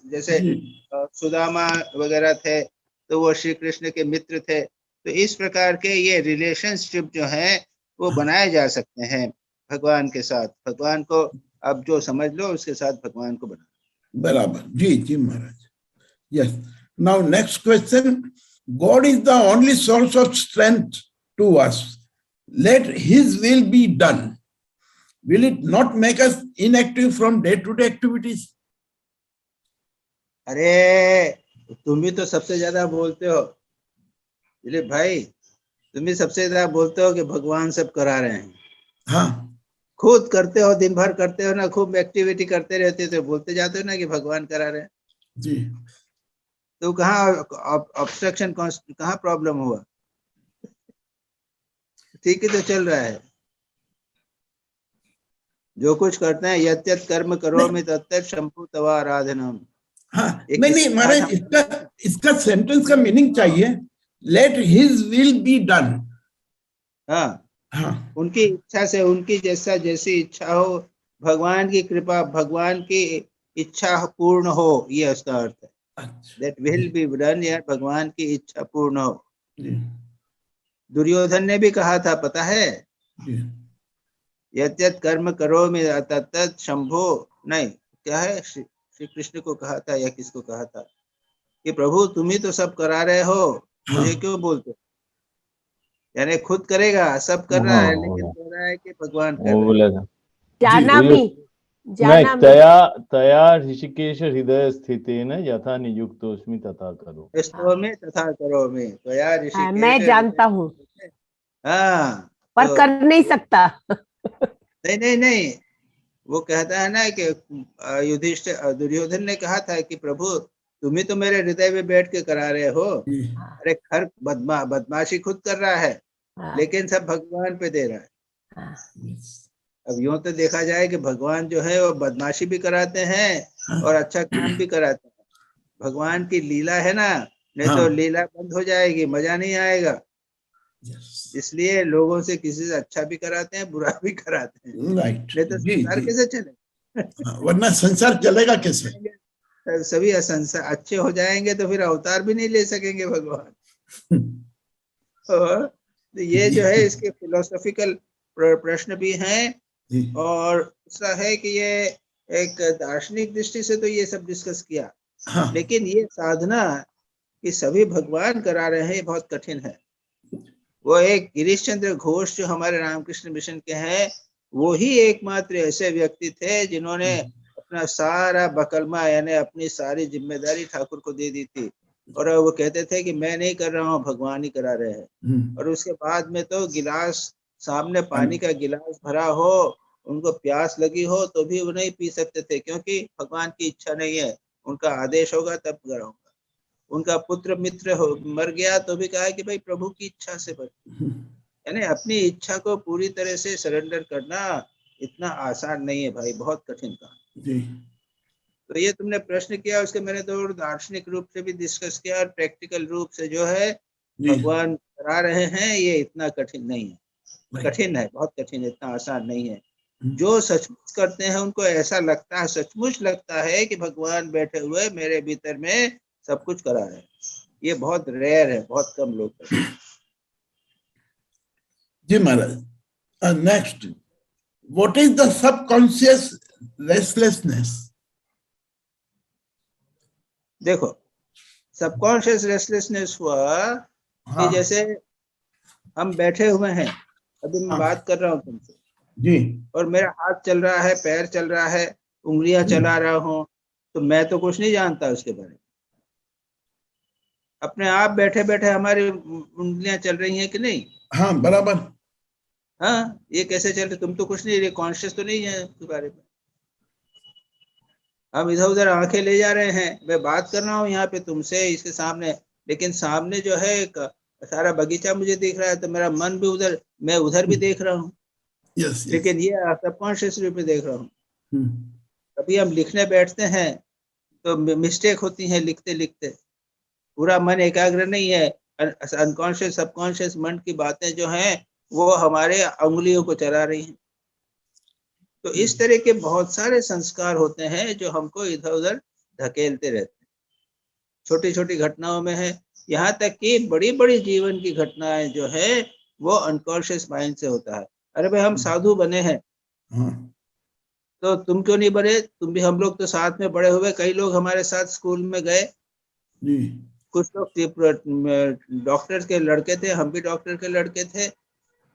जैसे जी। सुदामा वगैरह थे तो वो श्री कृष्ण के मित्र थे। तो इस प्रकार के ये रिलेशनशिप जो है वो बनाए जा सकते हैं भगवान के साथ। भगवान को अब जो समझ लो उसके साथ भगवान को बना। बराबर जी जी महाराज। Yes. Now next question. God is the only source of strength to us. Let His will be done. Will it not make us inactive from day-to-day activities? अरे तुम भी तो सबसे ज्यादा बोलते हो दिलीप भाई, तुम भी सबसे ज्यादा बोलते हो कि भगवान सब करा रहे हैं। हाँ खुद करते हो, दिन भर करते हो ना, खूब एक्टिविटी करते रहते हो, तो बोलते जाते हो ना कि भगवान करा रहे हैं। जी। तो कहाँ ऑब्स्ट्रक्शन, कहाँ प्रॉब्लम हुआ? ठीक ही तो चल रहा है। जो कुछ करते हैं, यत् यत् कर्म करोमि तत् तत् शंभु तव आराधनम। हाँ नहीं महाराज, इसका सेंटेंस का मीनिंग चाहिए, late his will be done. हाँ हाँ उनकी इच्छा से, उनकी जैसी इच्छा हो, भगवान की कृपा, भगवान की इच्छा पूर्ण हो, ये उसका अर्थ है। That will be done, यार भगवान की इच्छा पूर्ण हो। दुर्योधन ने भी कहा था, पता है, यत् यत् कर्म करोमि तत् तत् शंभो, नहीं क्या है, श्री कृष्ण को कहा था या किसको कहा था कि प्रभु तुम ही तो सब करा रहे हो, मुझे क्यों बोलते? यानी खुद करेगा, सब कर रहा है, लेकिन कह रहा है कि भगवान कर रहे हैं। नहीं, तया ऋषिकेश हृदय स्थितेन यथा नियुक्तोस्मि तथा करो। में तथा करो में, तो यार ऋषिकेश, मैं जानता हूँ हाँ पर कर नहीं सकता। नहीं नहीं नहीं, वो कहता है ना कि दुर्योधन ने कहा था कि प्रभु तुम ही तो मेरे हृदय में बैठ के करा रहे हो। अरे खर बदमाशी खुद कर रहा है, लेकिन सब भगवान पे दे रहा है। अब यूं तो देखा जाए कि भगवान जो है वो बदमाशी भी कराते हैं और अच्छा काम भी कराते हैं। भगवान की लीला है ना, नहीं तो लीला बंद हो जाएगी, मजा नहीं आएगा। इसलिए लोगों से किसी से अच्छा भी कराते हैं, बुरा भी कराते हैं, नहीं तो संसार कैसे चले? वरना संसार चलेगा कैसे? सभी संसार अच्छे हो जाएंगे तो फिर अवतार भी नहीं ले सकेंगे भगवान। तो ये जो है इसके फिलोसॉफिकल प्रश्न भी हैं, और ऐसा है कि ये एक दार्शनिक दृष्टि से तो ये सब डिस्कस किया, लेकिन ये साधना कि सभी भगवान करा रहे हैं, ये बहुत कठिन है। वो एक गिरीश चंद्र घोष जो हमारे रामकृष्ण मिशन के हैं, वो ही एकमात्र ऐसे व्यक्ति थे जिन्होंने अपना सारा बकलमा, यानी अपनी सारी जिम्मेदारी ठाकुर को दे दी थी, और वो कहते थे कि मैं नहीं कर रहा हूँ, भगवान ही करा रहे हैं। और उसके बाद में तो गिलास सामने, पानी का गिलास भरा हो, उनको प्यास लगी हो तो भी वो नहीं पी सकते थे, क्योंकि भगवान की इच्छा नहीं है, उनका आदेश होगा तब कराऊंगा। उनका पुत्र मित्र मर गया तो भी कहा कि भाई प्रभु की इच्छा से मर, यानी अपनी इच्छा को पूरी तरह से सरेंडर करना इतना आसान नहीं है भाई, बहुत कठिन काम। तो ये तुमने प्रश्न किया, उसके मैंने तो दार्शनिक रूप से भी डिस्कस किया और प्रैक्टिकल रूप से जो है भगवान करा रहे हैं, ये इतना कठिन नहीं है। कठिन है, बहुत कठिन है, इतना आसान नहीं है। जो सचमुच करते हैं उनको ऐसा लगता है, सचमुच लगता है कि भगवान बैठे हुए मेरे भीतर में सब कुछ करा रहे हैं। ये बहुत रेयर है, बहुत कम लोग करते हैं। जी Maharaj, next, what is the subconscious restlessness? देखो, सबकॉन्शियस रेस्टलेसनेस हुआ कि जैसे हम बैठे हुए हैं, अभी मैं बात कर रहा हूँ तुमसे जी, और मेरा हाथ चल रहा है, पैर चल रहा है, उंगलियां चला रहा हूँ, तो मैं तो कुछ नहीं जानता उसके बारे में। अपने आप बैठे बैठे हमारी उंगलियां चल रही हैं कि नहीं? हाँ बराबर। हाँ, ये कैसे चल रही? तुम तो कुछ नहीं, कॉन्शियस तो नहीं है उसके बारे में। हम इधर उधर आंखें ले जा रहे हैं, मैं बात कर रहा हूँ यहाँ पे तुमसे इसके सामने, लेकिन सामने जो है एक सारा बगीचा मुझे दिख रहा है, तो मेरा मन भी उधर, मैं उधर भी देख रहा हूँ, यस, लेकिन ये सबकॉन्शियस रूप में देख रहा हूँ। कभी हम लिखने बैठते हैं तो मिस्टेक होती है लिखते लिखते, पूरा मन एकाग्र नहीं है, अनकॉन्शियस सबकॉन्शियस मन की बातें जो हैं वो हमारे उंगलियों को चला रही हैं। तो इस तरह के बहुत सारे संस्कार होते हैं जो हमको इधर उधर धकेलते रहते हैं, छोटी छोटी घटनाओं में है, यहाँ तक कि बड़ी बड़ी जीवन की घटनाएं जो है वो अनकॉन्शियस माइंड से होता है। अरे भाई, हम साधु बने हैं, तो तुम क्यों नहीं बने? तुम भी, हम लोग तो साथ में बड़े हुए, कई लोग हमारे साथ स्कूल में गए, कुछ लोग डॉक्टर के लड़के थे, हम भी डॉक्टर के लड़के थे,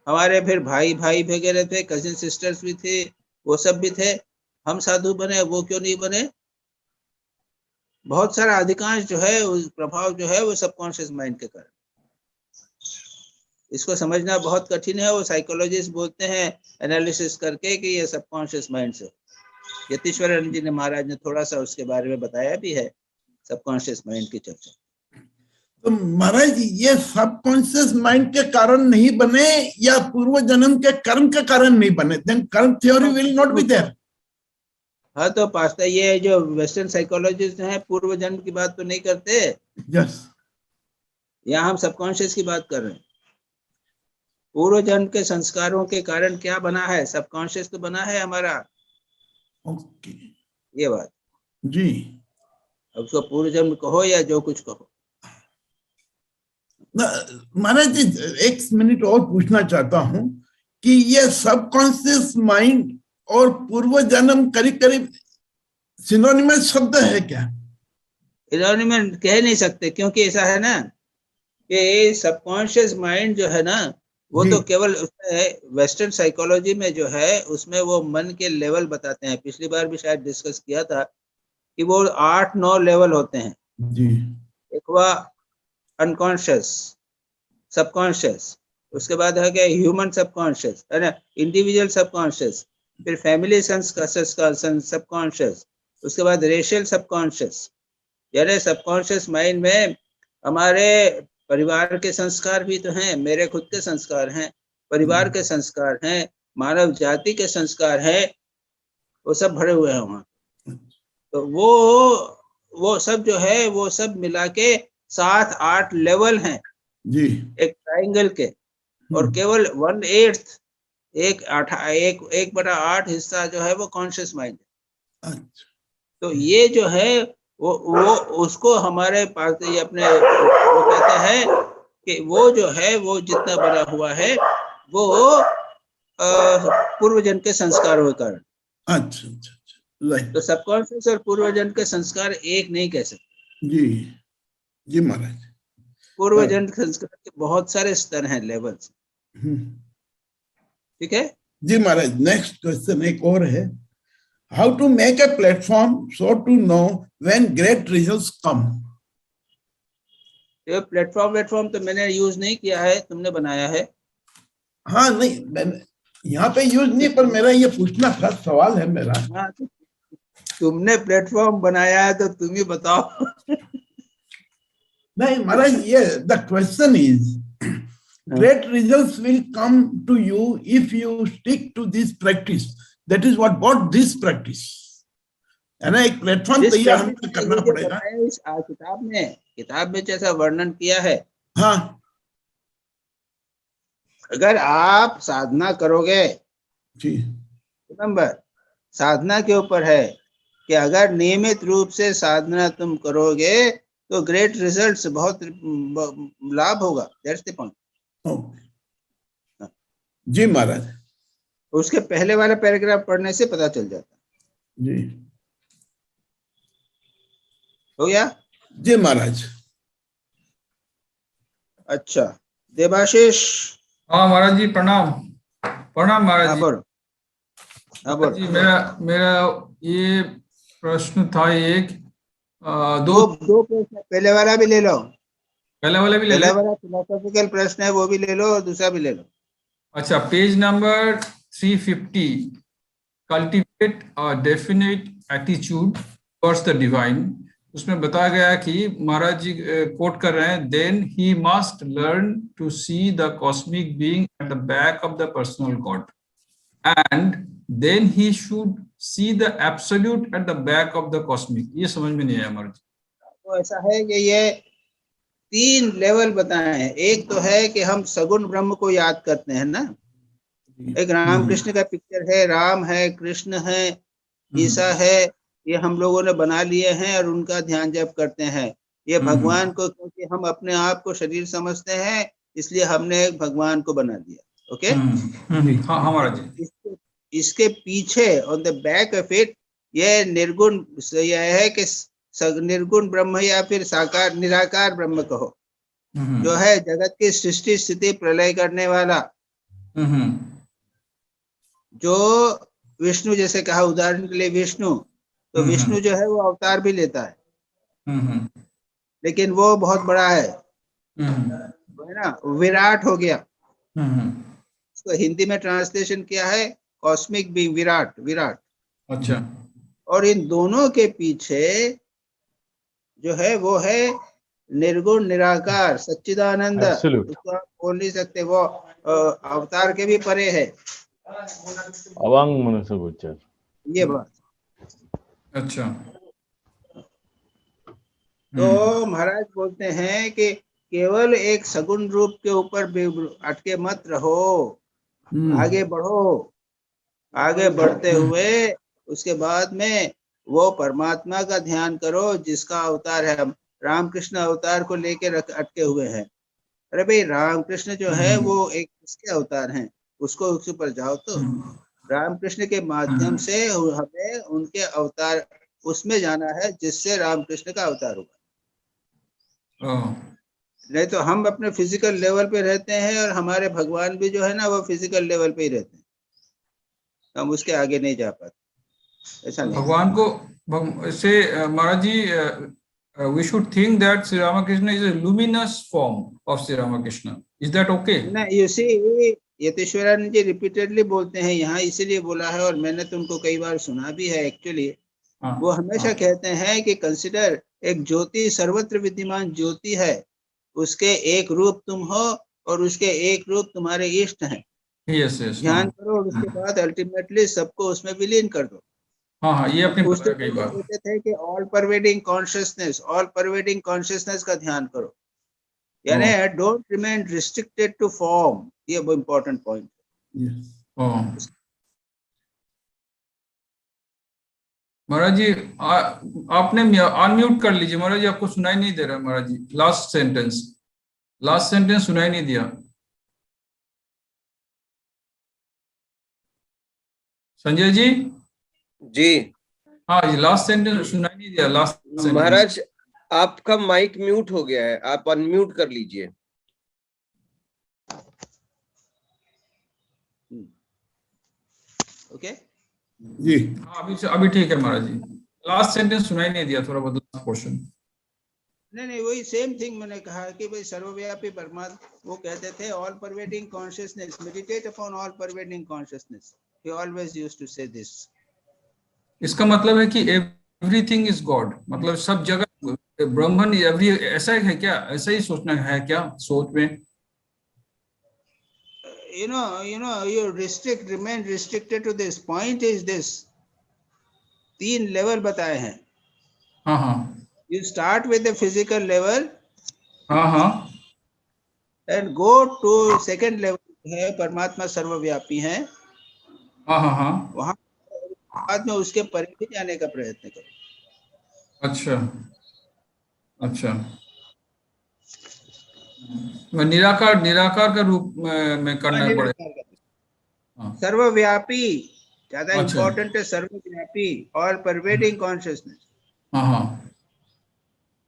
हमारे फिर भाई भाई वगैरह थे, कजिन सिस्टर्स भी थे, वो सब भी थे। हम साधु बने, वो क्यों नहीं बने? बहुत सारा अधिकांश जो है उस प्रभाव जो है वो सबकॉन्शियस माइंड के कारण। इसको समझना बहुत कठिन है, वो साइकोलॉजिस्ट बोलते हैं एनालिसिस करके कि ये सबकॉन्शियस माइंड से। यतीश्वरानंद जी ने, महाराज ने थोड़ा सा उसके बारे में बताया भी है, सबकॉन्शियस माइंड की चर्चा। तो महाराज, ये सबकॉन्शियस माइंड के कारण नहीं बने या पूर्व जन्म के कर्म के कारण नहीं बने? Then karma theory will not be there. हाँ, तो पास्ता, ये जो वेस्टर्न साइकोलॉजिस्ट हैं पूर्व जन्म की बात तो नहीं करते। यस, यहाँ हम सबकॉन्शियस की बात कर रहे हैं। पूर्व जन्म के संस्कारों के कारण क्या बना है? सबकॉन्शियस तो बना है हमारा। ओके, ये बात जी। अब उसको पूर्व जन्म कहो या जो कुछ कहो। महाराज जी, एक मिनट और पूछना चाहता हूं कि ये सबकॉन्शियस माइंड और पूर्व जन्म करीब करीब सिनोनिमस शब्द है क्या? इन्वायरमेंट कह नहीं सकते, क्योंकि ऐसा है ना कि सबकॉन्शियस माइंड जो है ना वो तो केवल वेस्टर्न साइकोलॉजी में जो है उसमें वो मन के लेवल बताते हैं। पिछली बार भी शायद डिस्कस किया था कि वो 8-9 लेवल होते हैं जी। एक हुआ अनकॉन्शियस, सबकॉन्शियस, उसके बाद है क्या ह्यूमन सबकॉन्शियस, है ना, इंडिविजुअल सबकॉन्शियस, फिर फैमिली सबकॉन्शियस, उसके बाद रेशियल सबकॉन्शियस। यानी सबकॉन्शियस माइंड में हमारे परिवार के संस्कार भी तो हैं, मेरे खुद के संस्कार हैं, परिवार के संस्कार हैं, मानव जाति के संस्कार हैं, वो सब भरे हुए हैं वहाँ। तो वो सब जो है वो सब मिला के 7-8 लेवल हैं जी, एक ट्राइंगल के, और केवल 1/8 1/8 हिस्सा जो है वो कॉन्शियस माइंड है। तो ये जो है वो उसको हमारे पास ये अपने वो कहते हैं कि वो जो है वो जितना बना हुआ है वो पूर्व जन्म के संस्कारों के कारण। अच्छा अच्छा अच्छा, तो सबकॉन्शियस और पूर्व जन्म के संस्कार एक नहीं कह सकते। जी जी महाराज। पूर्व जन्म के संस्कार के बहुत सारे स्तर हैं, लेवल्स। ठीक है जी महाराज। नेक्स्ट क्वेश्चन एक और है, how to make a platform so to know when great results come? ये प्लेटफॉर्म तो मैंने यूज नहीं किया है, तुमने बनाया है। हाँ नहीं, मैंने यहाँ पे यूज नहीं, पर मेरा ये पूछना था, सवाल है मेरा। हाँ, तुमने प्लेटफॉर्म बनाया है तो तुम ही बताओ। नहीं महाराज, ये the question is, great results will come to you if you stick to this practice. That is what this practice. है ना, एक प्लेटफॉर्म जिस तैयार पंडित हमको ने करना ये जो पड़ेगा। बताया इस किताब में जैसा वर्णन किया है, हाँ अगर आप साधना करोगे, जी, नंबर साधना के ऊपर है कि अगर नियमित रूप से साधना तुम करोगे तो ग्रेट रिजल्ट्स, बहुत लाभ होगा। That's the point. ओके जी महाराज उसके पहले वाला पैराग्राफ पढ़ने से पता चल जाता। जी, हो गया जी महाराज। अच्छा, देवाशीष। हाँ महाराज जी, प्रणाम प्रणाम महाराज हाँ जी। बोलो, हाँ महाराज बोलो। जी, मेरा ये प्रश्न था एक, दो प्रश्न, पहले वाला भी ले लो। पहले वाला भी ले पहला ले। वाला फिलोसॉफिकल प्रश्न है, वो भी ले लो, और दूसरा भी ले लो। अच्छा, page number 350, cultivate a definite attitude towards the divine. उसमें बताया गया कि महाराज जी कोट कर रहे हैं, then he must learn to see the cosmic being at the back of the personal god, and then he should see the absolute at the back of the cosmic। ये समझ में नहीं आया हमारे। तो ऐसा है कि ये 3 लेवल बताए हैं। एक तो है कि हम सगुण ब्रह्म को याद करते हैं ना, एक रामकृष्ण का पिक्चर है, राम है, कृष्ण है, ईसा है, ये हम लोगों ने बना लिए हैं और उनका ध्यान जप करते हैं। ये भगवान को, क्योंकि हम अपने आप को शरीर समझते हैं, इसलिए हमने एक भगवान को बना दिया। ओके, हाँ हमारा जी। इसके पीछे on the back of it ये निर्गुण, यह है कि निर्गुण ब्रह्म या फिर साकार निराकार ब्रह्म कहो, जो है जगत की सृष्टि स्थिति प्रलय करने वाला, जो विष्णु, जैसे कहा उदाहरण के लिए विष्णु, तो विष्णु जो है वो अवतार भी लेता है, लेकिन वो बहुत बड़ा है, है ना, विराट हो गया। इसको हिंदी में ट्रांसलेशन किया है कॉस्मिक बीइंग, विराट, विराट। अच्छा, और इन दोनों के पीछे जो है वो है निर्गुण निराकार सच्चिदानंद। उसको आप बोल नहीं सकते, वो अवतार के भी परे है। अवांग मनस गोचर, ये बात। अच्छा। तो महाराज बोलते हैं कि केवल एक सगुण रूप के ऊपर अटके मत रहो, आगे बढ़ो। आगे बढ़ते हुए उसके बाद में वो परमात्मा का ध्यान करो जिसका अवतार है। हम रामकृष्ण अवतार को लेकर अटके हुए हैं। अरे भाई, रामकृष्ण जो है वो एक किसके अवतार हैं, उसको उसके ऊपर जाओ। तो रामकृष्ण के माध्यम से हमें उनके अवतार उसमें जाना है जिससे रामकृष्ण का अवतार हुआ। नहीं तो हम अपने फिजिकल लेवल पे रहते हैं और हमारे भगवान भी जो है ना वो फिजिकल लेवल पे ही रहते हैं, हम उसके आगे नहीं जा पाते। ऐसा नहीं, भगवान को से महाराज जी, we should think that Sri Ramakrishna is a luminous form of Sri Ramakrishna. Is that okay? ना, you see, Yatiswarananda ji repeatedly बोलते हैं यहाँ, इसीलिए बोला है, और मैंने तुमको कई बार सुना भी है एक्चुअली। वो हमेशा कहते हैं कि कंसिडर, एक ज्योति सर्वत्र विद्यमान ज्योति है, उसके एक रूप तुम हो और उसके एक रूप तुम्हारे इष्ट हैं। Yes, yes, ध्यान करो और उसके बाद अल्टीमेटली सबको उसमें विलीन कर दो। हाँ, ये अपने पूछते कई बार कहते थे कि all pervading consciousness, all pervading consciousness का ध्यान करो, यानी don't remain restricted to form. ये वो इम्पोर्टेंट पॉइंट है। महाराज जी, आपने अनम्यूट कर लीजिए महाराज जी, आपको सुनाई नहीं दे रहा महाराज जी। लास्ट सेंटेंस सुनाई नहीं दिया। संजय जी जी, हाँ, ये लास्ट सेंटेंस सुनाई नहीं दिया। लास्ट सेंटेंस महाराज आपका माइक म्यूट हो गया है, आप अनम्यूट कर लीजिए। ओके जी, हाँ, अभी ठीक है महाराज जी। लास्ट सेंटेंस सुनाई नहीं दिया, थोड़ा बहुत लास्ट पोर्शन। नहीं, वही सेम थिंग मैंने कहा कि भाई सर्वव्यापी परमात्मा, वो कहते थे all pervading consciousness, meditate upon all pervading consciousness. He always used to say this. इसका मतलब है कि एवरीथिंग इज गॉड, मतलब सब जगह ब्रह्मन, एवरी, ऐसा है क्या? ऐसा ही सोचना है क्या सोच में? you remain restricted to this. Point is this, 3 level बताए हैं. हाँ हाँ You start with the physical level हाँ हाँ and go to second level है परमात्मा सर्वव्यापी है. हाँ हाँ हाँ वहां बाद में उसके परे भी जाने का प्रयत्न करो. अच्छा अच्छा मैं निराकार निराकार का रूप में करना पड़ेगा. हाँ सर्वव्यापी ज्यादा अच्छा इंपॉर्टेंट है. सर्वव्यापी और परवेडिंग कॉन्शियसनेस. हाँ हाँ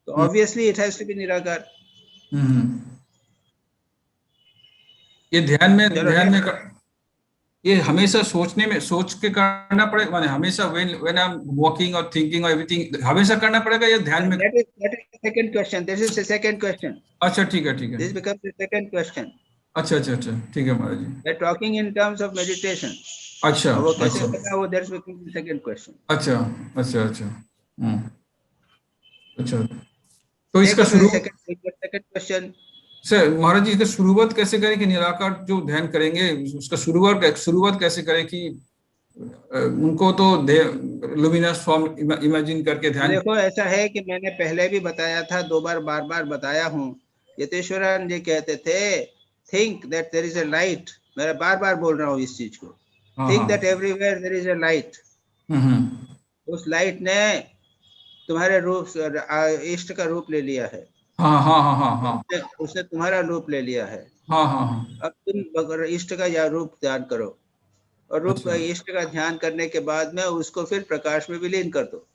तो obviously it has to be nirakar. Hmm. ये ध्यान में ये हमेशा सोचने में सोच के करना पड़ेगा, माने हमेशा व्हेन आई एम वॉकिंग और थिंकिंग और एवरीथिंग हमेशा करना पड़ेगा या ध्यान में? That is second question. This is the second question. अच्छा ठीक है. This becomes the second question. अच्छा ठीक है महाराज जी. We're talking in terms of meditation. अच्छा वो कैसे अच्छा होता है वो that's becomes the second question. अच्छा अच्छा तो इसका शुरू second question. सर महाराज जी इसका शुरुआत कैसे करें कि निराकार जो ध्यान करेंगे उसका शुरुआत कैसे करें कि उनको तो लुमिनस फॉर्म इमेजिन करके ध्यान. देखो ऐसा है कि मैंने पहले भी बताया था, 2 बार बार बताया हूँ. यतेश्वरन जी कहते थे think that there is a light. मैं बार बोल रहा हूँ इस चीज को. think that everywhere there is a light. उस लाइट ने तुम्हारे रूप इष्ट का रूप ले लिया है. हाँ उसने तुम्हारा रूप ले लिया है. हाँ अब तुम इष्ट का या रूप ध्यान करो और रूप इष्ट का ध्यान करने के बाद में उसको फिर प्रकाश में विलीन कर दो.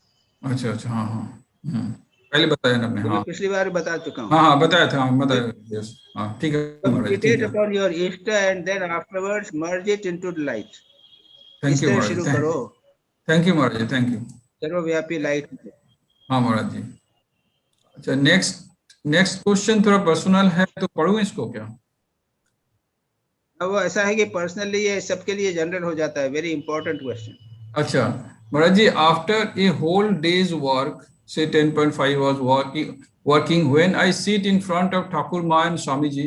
अच्छा हाँ पहले बताया ना आपने. हाँ पिछली बार बता चुका हूँ. हाँ बताया था. बताया. हाँ ठीक है महाराज ठीक है. Upon your ishta and then afterwards merge it into the light. Thank you शुरू करो. Thank you Maharaj ji. Thank you. सर्वव्यापी लाइट. हाँ महाराज जी. अच्छा नेक्स्ट क्वेश्चन थोड़ा पर्सनल है तो पढ़ूं इसको क्या? वो ऐसा है कि पर्सनली ये सबके लिए जनरल हो जाता है. Very important question. अच्छा Maharaj ji after a whole day's work say 10.5 hours working when I sit in front of Thakur Ma and Swamiji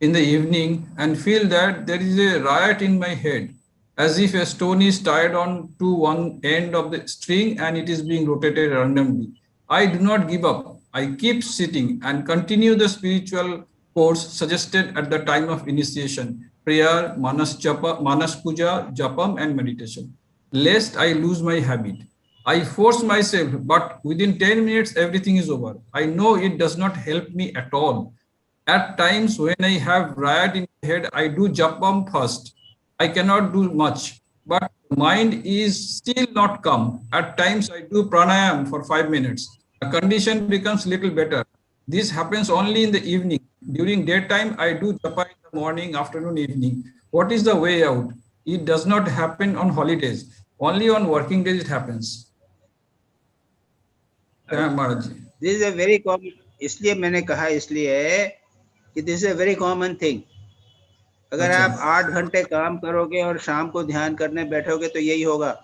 in the evening and feel that there is a riot in my head as if a stone is tied on to one end of the string and it is being rotated randomly. I do not give up. I keep sitting and continue the spiritual course suggested at the time of initiation: prayer, manas puja, japam and meditation, lest I lose my habit. I force myself, but within 10 minutes, everything is over. I know it does not help me at all. At times, when I have riot in my head, I do japam first. I cannot do much, but mind is still not calm. At times, I do pranayam for 5 minutes. The condition becomes little better. This happens only in the evening. During daytime, I do japa in the morning, afternoon, evening. What is the way out? It does not happen on holidays. Only on working days it happens. This is a very common. इसलिए मैंने कहा इसलिए कि this is a very common thing. अगर आप 8 घंटे काम करोगे और शाम को ध्यान करने बैठोगे तो यही होगा.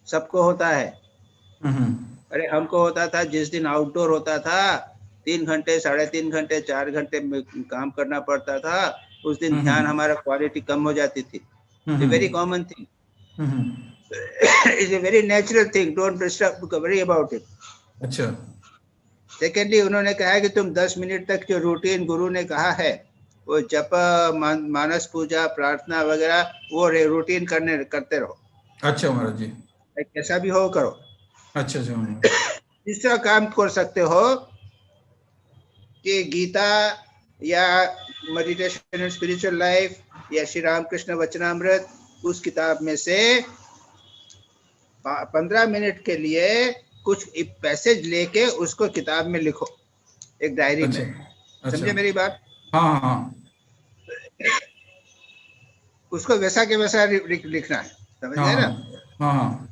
सबको होता है. अरे हमको होता था जिस दिन आउटडोर होता था 3 घंटे 3.5 घंटे 4 घंटे में काम करना पड़ता था. उस दिन ध्यान हमारा क्वालिटी कम हो जाती थी. Very common thing. It's a very natural thing. Don't worry about it. अच्छा. सेकेंडली उन्होंने कहा कि तुम 10 मिनट तक जो रूटीन गुरु ने कहा है वो जप मानस पूजा प्रार्थना वगैरह वो रूटीन करते रहो. अच्छा महाराज जी. कैसा भी हो करो. अच्छा. तीसरा काम कर सकते हो कि गीता या मेडिटेशन एंड स्पिरिचुअल लाइफ या श्री रामकृष्ण वचनामृत उस किताब में से 15 मिनट के लिए कुछ पैसेज लेके उसको किताब में लिखो एक डायरी में. समझे मेरी बात? हाँ. उसको वैसा के वैसा लिखना है. समझ गए ना? हाँ.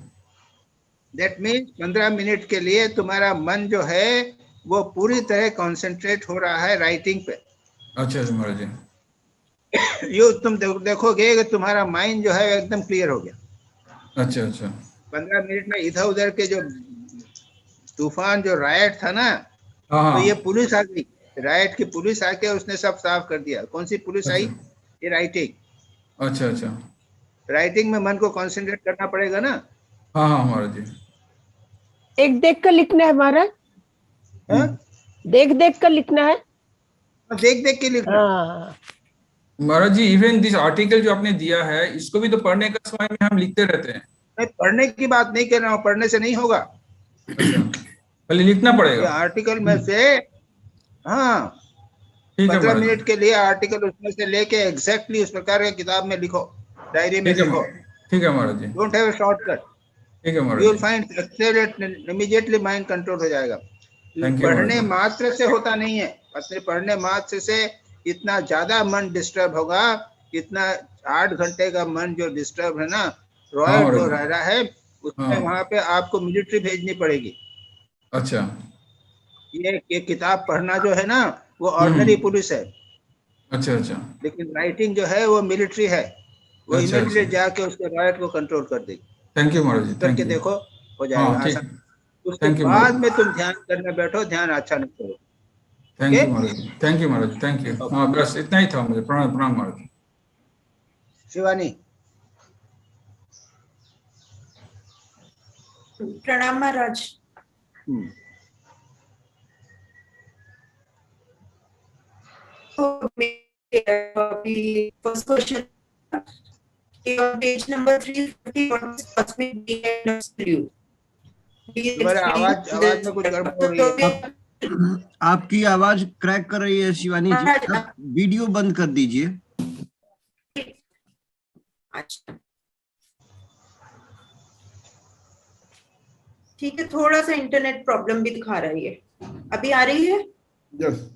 दैट मीन्स 15 मिनट के लिए तुम्हारा मन जो है वो पूरी तरह कंसंट्रेट हो रहा है राइटिंग पे. अच्छा महाराज जी. यो तुम देखोगे कि तुम्हारा माइंड जो है एकदम क्लियर हो गया. अच्छा. 15 मिनट में इधर उधर के जो तूफान जो राइट था ना तो ये पुलिस आ गई. राइट की पुलिस आके उसने सब साफ कर दिया. कौन सी पुलिस आई? ये राइटिंग. अच्छा. राइटिंग में मन को कंसंट्रेट करना पड़ेगा ना. हाँ महाराज जी. देख देख कर लिखना है महाराज, देख देख कर लिखना है, देख देख के लिखना। हाँ महाराज जी इवन दिस आर्टिकल जो आपने दिया है इसको भी तो पढ़ने का समय में हम लिखते रहते हैं। मैं पढ़ने की बात नहीं कर रहा हूँ, पढ़ने से नहीं होगा। अच्छा, पहले लिखना ये पड़ेगा। आर्टिकल में से, हाँ, ठीक है 15 महाराज मिनट के लिए आर्टिकल उसमें से लेके एग्जैक्टली उस प्रकार के किताब में लिखो, डायरी में ठीक है लिखो। ठीक है Maharaj ji, don't have a shortcut, ठीक है you Maharaj will ji, find immediately mind control हो जाएगा। थैंक यू पढ़ने महाराज मात्र से होता नहीं है, अपने पढ़ने मात्र से इतना ज्यादा मन डिस्टर्ब होगा, इतना 8 घंटे का मन जो डिस्टर्ब है ना, रॉयट जो रह रहा है उसमें, हाँ। वहां पे आपको मिलिट्री भेजनी पड़ेगी। अच्छा ये किताब पढ़ना जो है ना वो ऑर्डिनरी पुलिस है, अच्छा अच्छा लेकिन राइटिंग जो है वो मिलिट्री है, वो अच्छा इमीडिएटली अच्छा, जाके उसके रॉयट को कंट्रोल कर देगी। Thank you Maharaj ji, thank करके यू। देखो, हो जाएगा हाँ ठीक, आसान। उसके थैंक यू बाद महाराज, में तुम ध्यान करने बैठो, ध्यान अच्छा नहीं करो। Thank you Maharaj ji, thank you Maharaj ji, thank you. हाँ बस इतना ही था मुझे। प्रणाम प्रणाम महाराज जी। शिवानी। प्रणाम Maharaj. First question page number 350, what is cosmic being and absolute? तुम्हारे आवाज में कुछ गड़बड़ हो रही है। आपकी आवाज क्रैक कर रही है शिवानी जी, आप वीडियो बंद कर दीजिए। अच्छा ठीक है, थोड़ा सा इंटरनेट प्रॉब्लम भी दिखा रही है। अभी आ रही है? यस,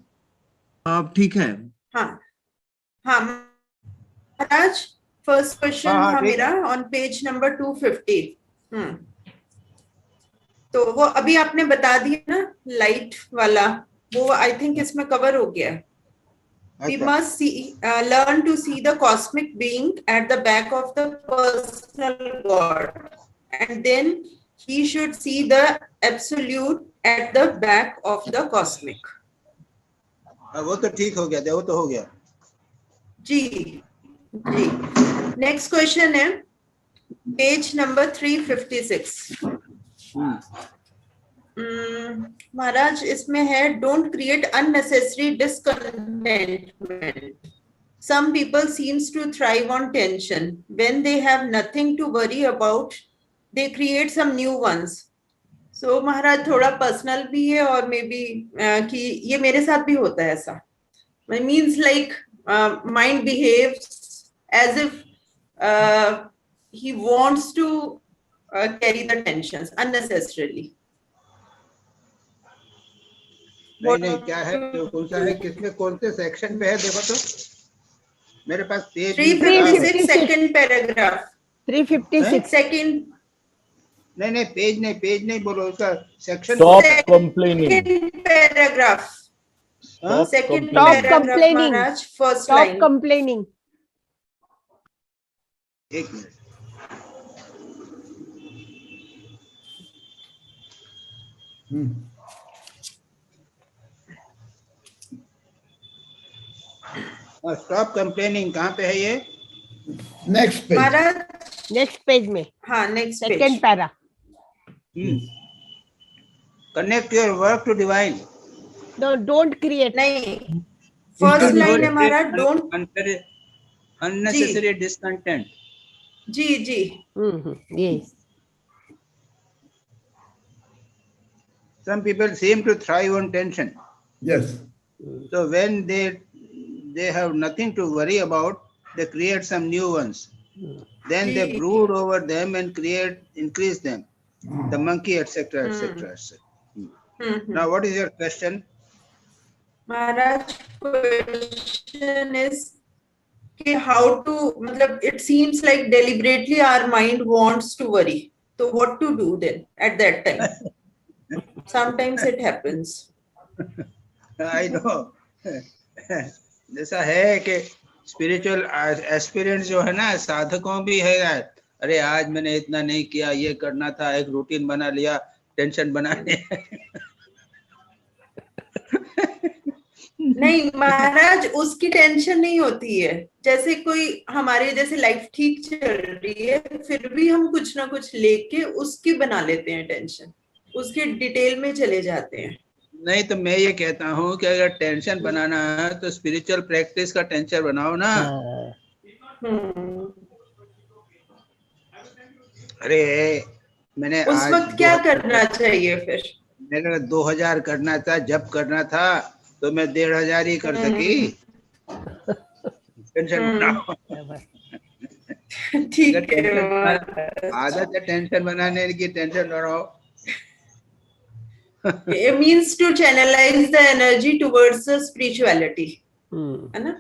आप ठीक है? हाँ हाँ महाराज, फर्स्ट क्वेश्चन था मेरा ऑन पेज नंबर 250। तो वो अभी आपने बता दिया ना लाइट वाला, वो आई थिंक इसमें कवर हो गया है। We must see, learn to see the cosmic being at the back of the personal God, and then he should see the absolute at the back of the cosmic. वो तो ठीक हो गया, वो तो हो गया जी जी। नेक्स्ट क्वेश्चन है पेज नंबर 356। महाराज इसमें है, don't create unnecessary discontentment. Some people seems to thrive on tension. When they have nothing to worry about, they create some new ones. So महाराज थोड़ा पर्सनल भी है और मे बी कि ये मेरे साथ भी होता है ऐसा। It means like mind behaves as if he wants to carry the tensions unnecessarily. नहीं क्या है, कौन सा है, किसमें, कौन से सेक्शन पे है, देखो तो मेरे पास पेज 356 सेकंड पैराग्राफ, 356 सेकंड। नहीं पेज नहीं बोलो, उसका section. Stop complaining. Paragraph, second paragraph Maharaj, first line. Stop complaining. एक मिनट, स्टॉप कंप्लेनिंग कहाँ पे है ये? Next page, Maharaj next page में, हाँ next second para. Connect your work to divine. No, don't create. नहीं, फर्स्ट लाइन है हमारा, डोंट unnecessary discontent. जी जी। Yes. Some people seem to thrive on tension. yes, So when they have nothing to worry about, they create some new ones. Then they brood over them and increase them. The monkey, etc., etc., etc. Now, what is your question? Maharaj, question is how to, मतलब it seems like deliberately our mind wants to worry. So what to do then at that time? Sometimes it happens. I know. जैसा है कि spiritual aspirants जो है ना, साधकों भी है यार, अरे आज मैंने इतना नहीं किया, ये करना था, एक रूटीन बना लिया, टेंशन बना लिया। नहीं महाराज, उसकी टेंशन नहीं होती है। जैसे कोई हमारे जैसे लाइफ ठीक चल रही है, फिर भी हम कुछ ना कुछ लेके उसकी बना लेते हैं टेंशन। उसके डिटेल में चले जाते हैं। नहीं तो मैं ये कहता हूँ कि अगर टेंशन बनाना है तो स्पिरिचुअल प्रैक्टिस का टेंशन बनाओ ना। अरे मैंने उस आज वक्त क्या करना चाहिए फिर? मैंने 2000 करना था, जब करना था तो मैं 1500 ही कर सकी। टेंशन बनाओ। ठीक है। आदत है टेंशन बनाने की, टेंशन बनाओ। It means to channelize the energy towards the spirituality, है ना?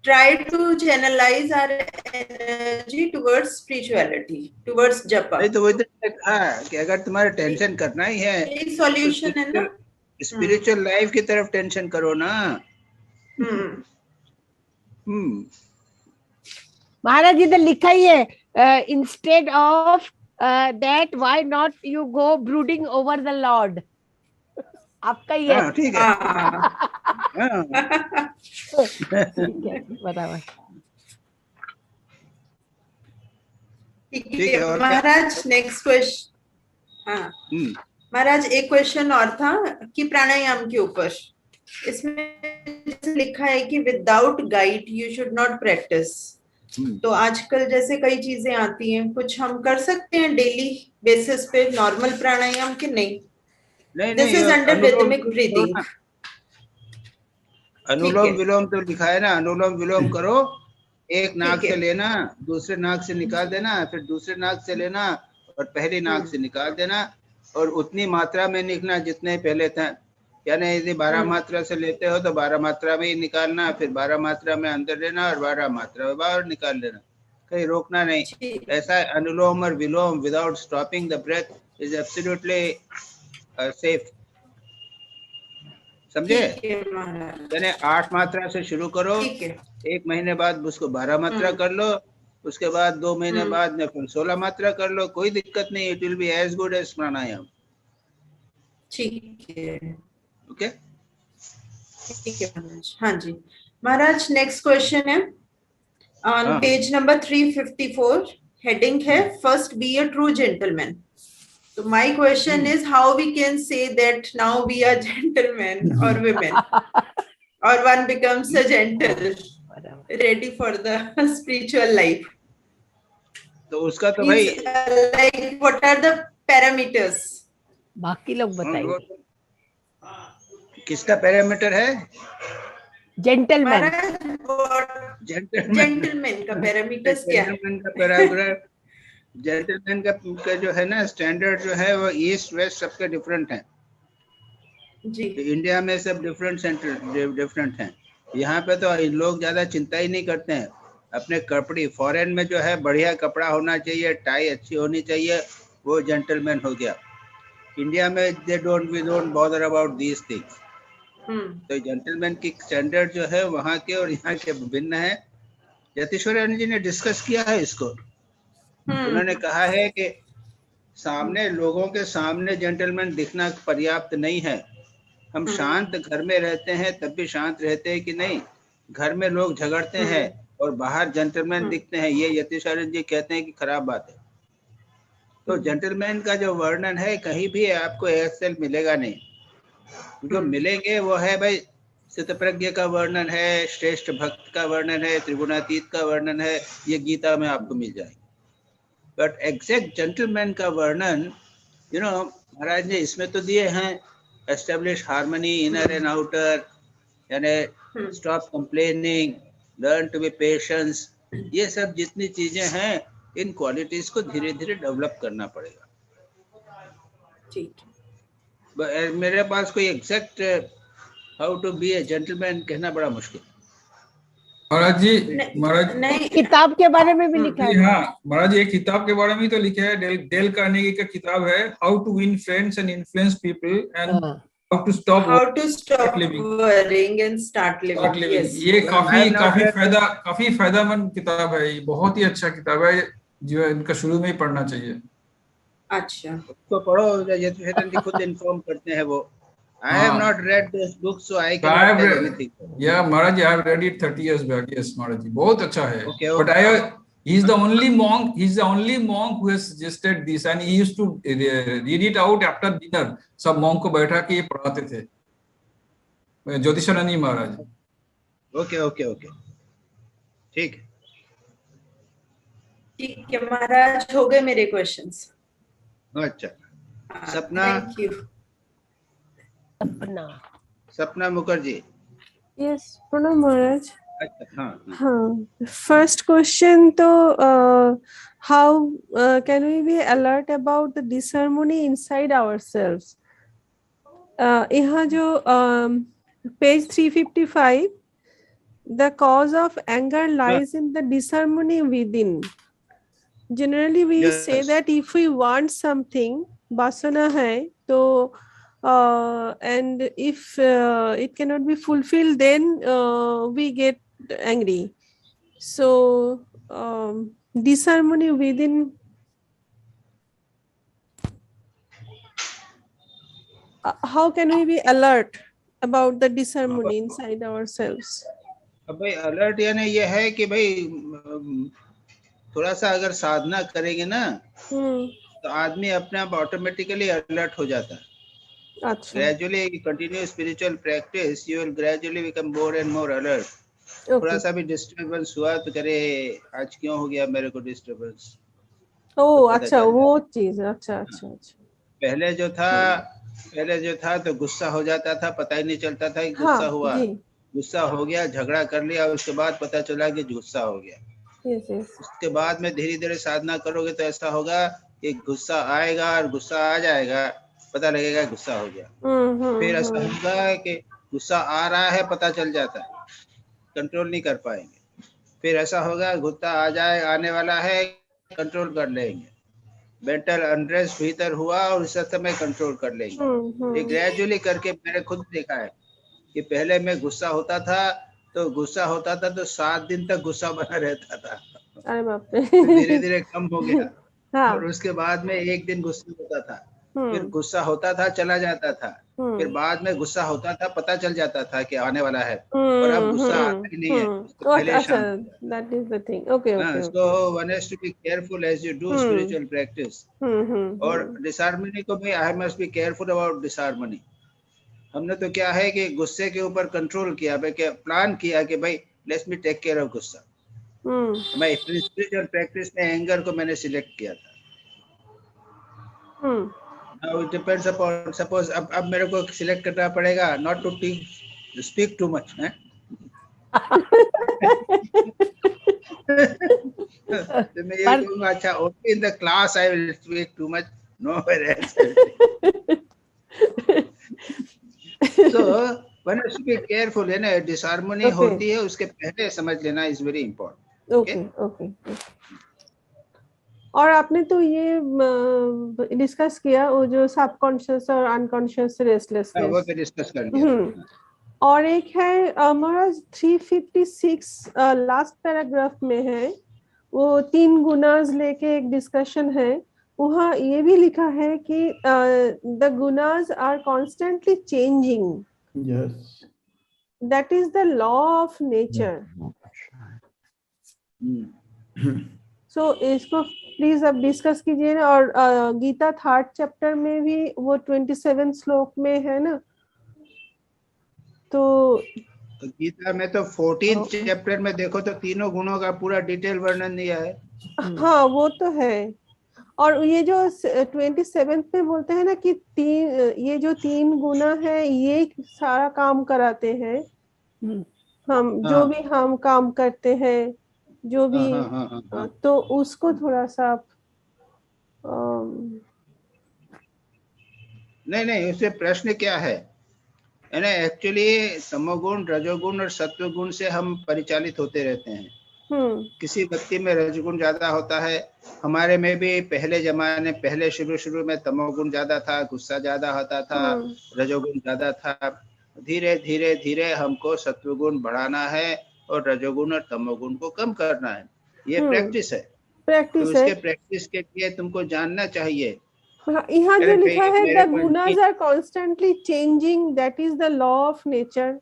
Try to channelize our energy towards spirituality, towards japa. नहीं तो वही तो मैंने कहा कि अगर तुम्हारे टेंशन करना ही है यही सॉल्यूशन है ना? स्पिरिचुअल लाइफ की तरफ टेंशन करो ना। महाराज इधर लिखा ही है, instead of that why not you go brooding over the Lord. आपका ही है। ठीक है। ठीक है, बराबर। ठीक है महाराज, नेक्स्ट क्वेश्चन। हाँ महाराज, एक क्वेश्चन और था कि प्राणायाम के ऊपर, इसमें लिखा है कि without guide you should not practice. तो आजकल जैसे कई चीजें आती हैं, कुछ हम कर सकते हैं डेली बेसिस पे नॉर्मल प्राणायाम के? नहीं, this is under rhythmic breathing. Anulom vilom तो लिखा है ना, अनुलोम विलोम करो। एक नाक से लेना, दूसरे नाक से निकाल देना, फिर दूसरे नाक से लेना और पहली नाक से निकाल देना, और उतनी मात्रा में निकलना जितने पहले था। यानी यदि 12 मात्रा से लेते हो तो 12 मात्रा में ही निकालना, फिर 12 मात्रा में अंदर लेना और 12 मात्रा में बाहर निकाल लेना, कहीं रोकना नहीं। ऐसा अनुलोम और vilom without stopping the breath is absolutely safe. समझे? यानी 8 मात्रा से शुरू करो, 1 महीने बाद उसको 12 मात्रा कर लो, उसके बाद 2 महीने बाद में फिर 16 मात्रा कर लो, कोई दिक्कत नहीं। It will be as good as pranayama. ठीक है, ओके, ठीक है महाराज। हाँ जी महाराज, नेक्स्ट क्वेश्चन है ऑन पेज नंबर 354। हेडिंग है first be a true gentleman. So my question is how we can say that now we are gentlemen or women, or one becomes a gentle, ready for the spiritual life. तो उसका तो भाई like what are the parameters? बाकी लोग बताइए। किसका parameter है? Gentleman. Gentleman का पैरामीटर्स क्या है? जेंटलमैन का पैरामीटर, जेंटलमैन का जो है ना स्टैंडर्ड जो है वो ईस्ट वेस्ट सबके डिफरेंट है जी। तो इंडिया में सब डिफरेंट हैं। यहाँ पे तो इन लोग ज्यादा चिंता ही नहीं करते हैं अपने कपड़े। फॉरेन में जो है बढ़िया कपड़ा होना चाहिए, टाई अच्छी होनी चाहिए, वो जेंटलमैन हो गया। इंडिया में we don't bother about these things. तो जेंटलमैन की स्टैंडर्ड जो है वहाँ के और यहाँ के भिन्न है। यतीश्वरानंद जी ने डिस्कस किया है इसको। उन्होंने कहा है कि सामने लोगों के सामने जेंटलमैन दिखना पर्याप्त नहीं है। हम शांत घर में रहते हैं तब भी शांत रहते हैं कि नहीं? घर में लोग झगड़ते हैं और बाहर जेंटलमैन दिखते हैं, ये यतीश्वरानंद जी कहते हैं कि खराब बात है। तो जेंटलमैन का जो वर्णन है कहीं भी आपको ऐसे मिलेगा नहीं। जो मिलेंगे वो है भाई स्थितप्रज्ञ का वर्णन है, श्रेष्ठ भक्त का वर्णन है, त्रिगुणातीत का वर्णन है, ये गीता में आपको मिल जाएगा। बट एग्जैक्ट जेंटलमैन का वर्णन महाराज ने इसमें तो दिए हैं। Establish harmony inner and outer, यानी stop complaining, learn to be patience, ये सब जितनी चीजें हैं इन क्वालिटीज को धीरे धीरे डेवलप करना पड़ेगा। ठीक। मेरे पास कोई exact how to be a gentleman कहना बड़ा मुश्किल। महाराज जी, महाराज किताब के बारे में भी लिखा है। हाँ महाराज जी, एक किताब के बारे में तो लिखा है, डेल कार्नेगी का किताब है, how to win friends and influence people and how to stop worrying and start living. ये काफी फायदेमंद किताब है। ये बहुत ही अच्छा किताब है जो इनका शुरू में ही पढ़ना चाहिए। अच्छा, तो पढ़ो, ये खुद इन्फॉर्म करते हैं वो। I have not read this book, so I cannot tell anything. Yeah, Maharaj, I have read it 30 years back. Yes, Maharaj, बहुत अच्छा है। Okay, But I He's the only monk. He's the only monk who has suggested this, and he used to read it out after dinner. सब monk को बैठा के ये पढ़ाते थे, ज्योतिषानंद महाराज. ओके ओके ओके, ठीक है. ठीक है महाराज, हो गए मेरे क्वेश्चंस. अच्छा, सपना. Thank you. सपना मुखर्जी. Yes, Pranam Maharaj. अच्छा, हाँ. First question तो how can we be alert about the disharmony inside ourselves? यहाँ जो page 355, the cause of anger lies in the disharmony within. Generally we say that if we want something, vasana hai, तो and if it cannot be fulfilled, then we get angry. So disharmony within, how can we be alert about the disharmony inside ourselves? अब भाई alert यानी ये है कि भाई थोड़ा सा अगर साधना करेंगे ना, तो आदमी अपने आप ऑटोमेटिकली अलर्ट हो जाता है. अच्छा. Gradually, continue spiritual practice, you will gradually become more and more alert. थोड़ा सा भी डिस्टर्बेंस हुआ तो करे आज क्यों हो गया मेरे को डिस्टर्बेंस. ओह अच्छा, वो चीज. अच्छा अच्छा अच्छा. पहले जो था तो गुस्सा हो जाता था, पता ही नहीं चलता था कि गुस्सा हुआ. गुस्सा हो गया, झगड़ा कर लिया, उसके बाद पता चला कि गुस्सा हो गया. उसके बाद में धीरे धीरे साधना करोगे तो ऐसा होगा कि गुस्सा आएगा और गुस्सा आ जाएगा, पता लगेगा गुस्सा हो गया. फिर ऐसा होगा कि गुस्सा आ रहा है, पता चल जाता है, कंट्रोल नहीं कर पाएंगे. फिर ऐसा होगा गुस्सा आ जाए, आने वाला है, कंट्रोल कर लेंगे. मेंटल अनरेस्ट भीतर हुआ और उस समय कंट्रोल कर लेंगे. ये ग्रेजुअली करके मैंने खुद देखा है कि पहले मैं गुस्सा होता था तो 7 दिन तक गुस्सा बना रहता था. अरे बाप रे. धीरे धीरे कम हो गया. और उसके बाद में एक दिन गुस्सा होता था, फिर गुस्सा होता था, चला जाता था. फिर बाद में गुस्सा होता था, पता चल जाता था कि आने वाला है, और अब गुस्सा आता ही नहीं है. That is the thing. Okay. So one has to be careful as you do spiritual practice. और disharmony को भी I must be careful about disharmony. हमने तो क्या है कि गुस्से के ऊपर कंट्रोल किया, प्लान किया कि भाई let's me take care of गुस्सा. मैं स्पिरिचुअल प्रैक्टिस में एंगर को मैंने सिलेक्ट किया था. Now it depends upon, suppose अब मेरे को सिलेक्ट करना पड़ेगा not to speak too much, हैं? तो मैं ये कहूँगा अच्छा, only in the class I will speak too much, nowhere else. So one has to be careful, है ना. डिसहार्मनी होती है, उसके पहले समझ लेना is very important. Okay. और आपने तो ये डिस्कस किया वो जो सबकॉन्शियस और अनकॉन्शियस रेस्टलेसनेस, वो तो डिस्कस कर लिया. और एक है हमारा 356 लास्ट पैराग्राफ में है, वो 3 गुनाज लेके एक डिस्कशन है. वहाँ ये भी लिखा है कि the gunas are constantly changing. Yes. That is the law of nature. So इसको प्लीज अब डिस्कस कीजिए ना. और गीता 3rd चैप्टर में भी वो 27 श्लोक में है ना. तो गीता में तो 14th चैप्टर में देखो तो तीनों गुणों का पूरा डिटेल वर्णन दिया है. हाँ वो तो है. और ये जो 27 में बोलते हैं ना कि ये जो 3 गुना है ये सारा काम कराते हैं. हम जो भी हम काम करते हैं, जो भी तो उसको थोड़ा सा नहीं उससे प्रश्न क्या है ना. एक्चुअली तमोगुण, रजोगुण और सत्वगुण से हम परिचालित होते रहते हैं. किसी व्यक्ति में रजोगुण ज्यादा होता है. हमारे में भी पहले शुरू में तमोगुण ज्यादा था, गुस्सा ज्यादा होता था, रजोगुण ज्यादा था. धीरे धीरे हमको सत्वगुण बढ़ाना है और रजोगुण और तमोगुण को कम करना है. ये प्रैक्टिस है. तो उसके प्रैक्टिस के लिए तुमको जानना चाहिए. यहाँ जो लिखा है the gunas are constantly changing, that is the law of nature.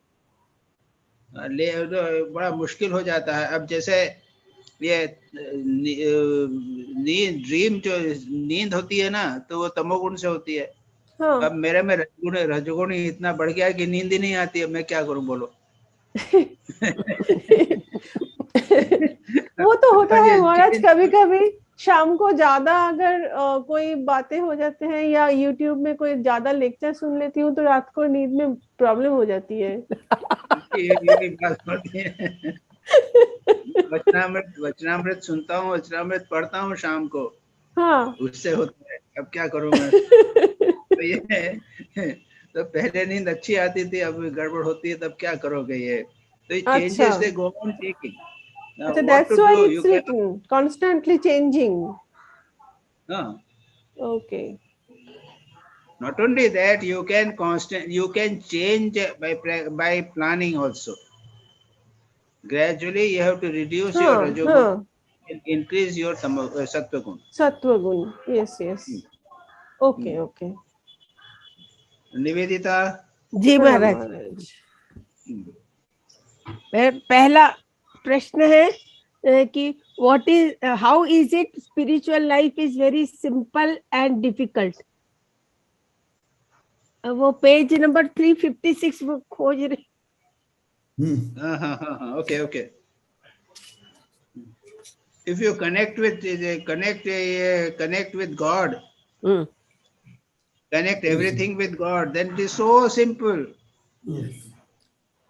बड़ा मुश्किल हो जाता है. अब जैसे ये नींद ड्रीम जो नींद होती है ना, तो वो तमोगुण से होती है। हाँ। अब मेरे में रजगुण ही इतना बढ़ गया है कि नींद ही नहीं आती है। मैं क्या करूं बोलो? वो तो होता है महाराज, कभी कभी शाम को ज्यादा अगर कोई बातें हो जाते हैं या यूट्यूब में कोई ज्यादा लेक्चर सुन लेती हूँ तो रात को नींद में प्रॉब्लम हो जाती है। ये भी बात होती है। वचनामृत सुनता हूँ, वचनामृत पढ़ता हूँ शाम को। हाँ। उससे होता है। अब क्या करूं मैं? तो ये तो पहले नींद अच्छी आती थी, अब गड़बड़ होती है, तब क्या करोगे? ये तो changes they go on taking. अच्छा, that's why it's written constantly changing. Okay. Not only that, you can change by planning also. Gradually, you have to reduce your rajogun and increase your sattvagun. Sattvagun, yes. Okay, okay. Nivedita. जी महाराज, पहला प्रश्न है कि how is it spiritual life is very simple and difficult. वो page number 356 वो खोज रहे। Okay. If you connect with God, connect everything with God, then it is so simple.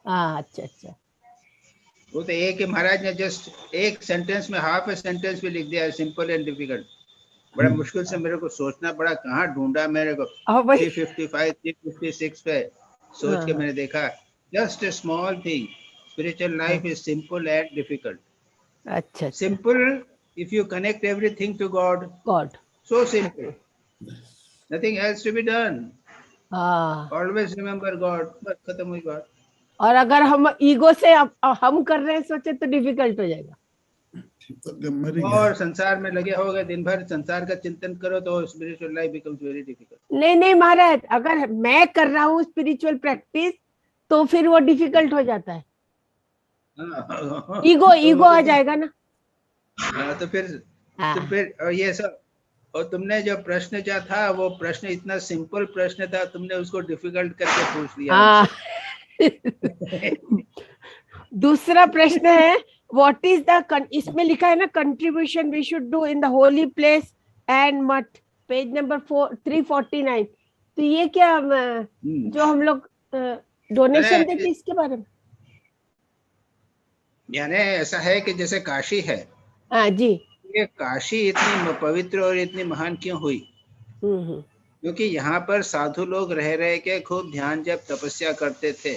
अच्छा। वो तो एक महाराज ने जस्ट एक सेंटेंस में, हाफ ए सेंटेंस में लिख दिया है, सिंपल एंड डिफिकल्ट। बड़ा मुश्किल से मेरे को सोचना पड़ा, कहाँ ढूंढा मेरे को। 355 356 पे सोच के मैंने देखा, just a small thing, spiritual life is simple and difficult. अच्छा। Simple if you connect everything to God, so simple, nothing else to be done. Always remember God, बस खत्म हुई बात। और अगर हम ईगो से हम कर रहे हैं सोचे तो डिफिकल्ट हो जाएगा। और संसार में लगे हो गए, दिन भर संसार का चिंतन करो तो spiritual life becomes very difficult. नहीं महाराज, अगर मैं कर रहा हूँ स्पिरिचुअल प्रैक्टिस तो फिर वो डिफिकल्ट हो जाता है। ईगो आ जाएगा ना। तो फिर और ये सब, और तुमने जो प्रश्न जो था, वो प्रश्न इतना सिंपल प्रश्न था, तुमने उसको डिफिकल्ट करके पूछ लिया। दूसरा प्रश्न है, व्हाट इज द, इसमें लिखा है ना, contribution we should do in the holy place and math, page number 349। तो ये क्या जो हम लोग डोनेशन देते इसके बारे में? यानी ऐसा है कि जैसे काशी है, जी, ये काशी इतनी पवित्र और इतनी महान क्यों हुई? क्योंकि यहाँ पर साधु लोग रह के खूब ध्यान जप तपस्या करते थे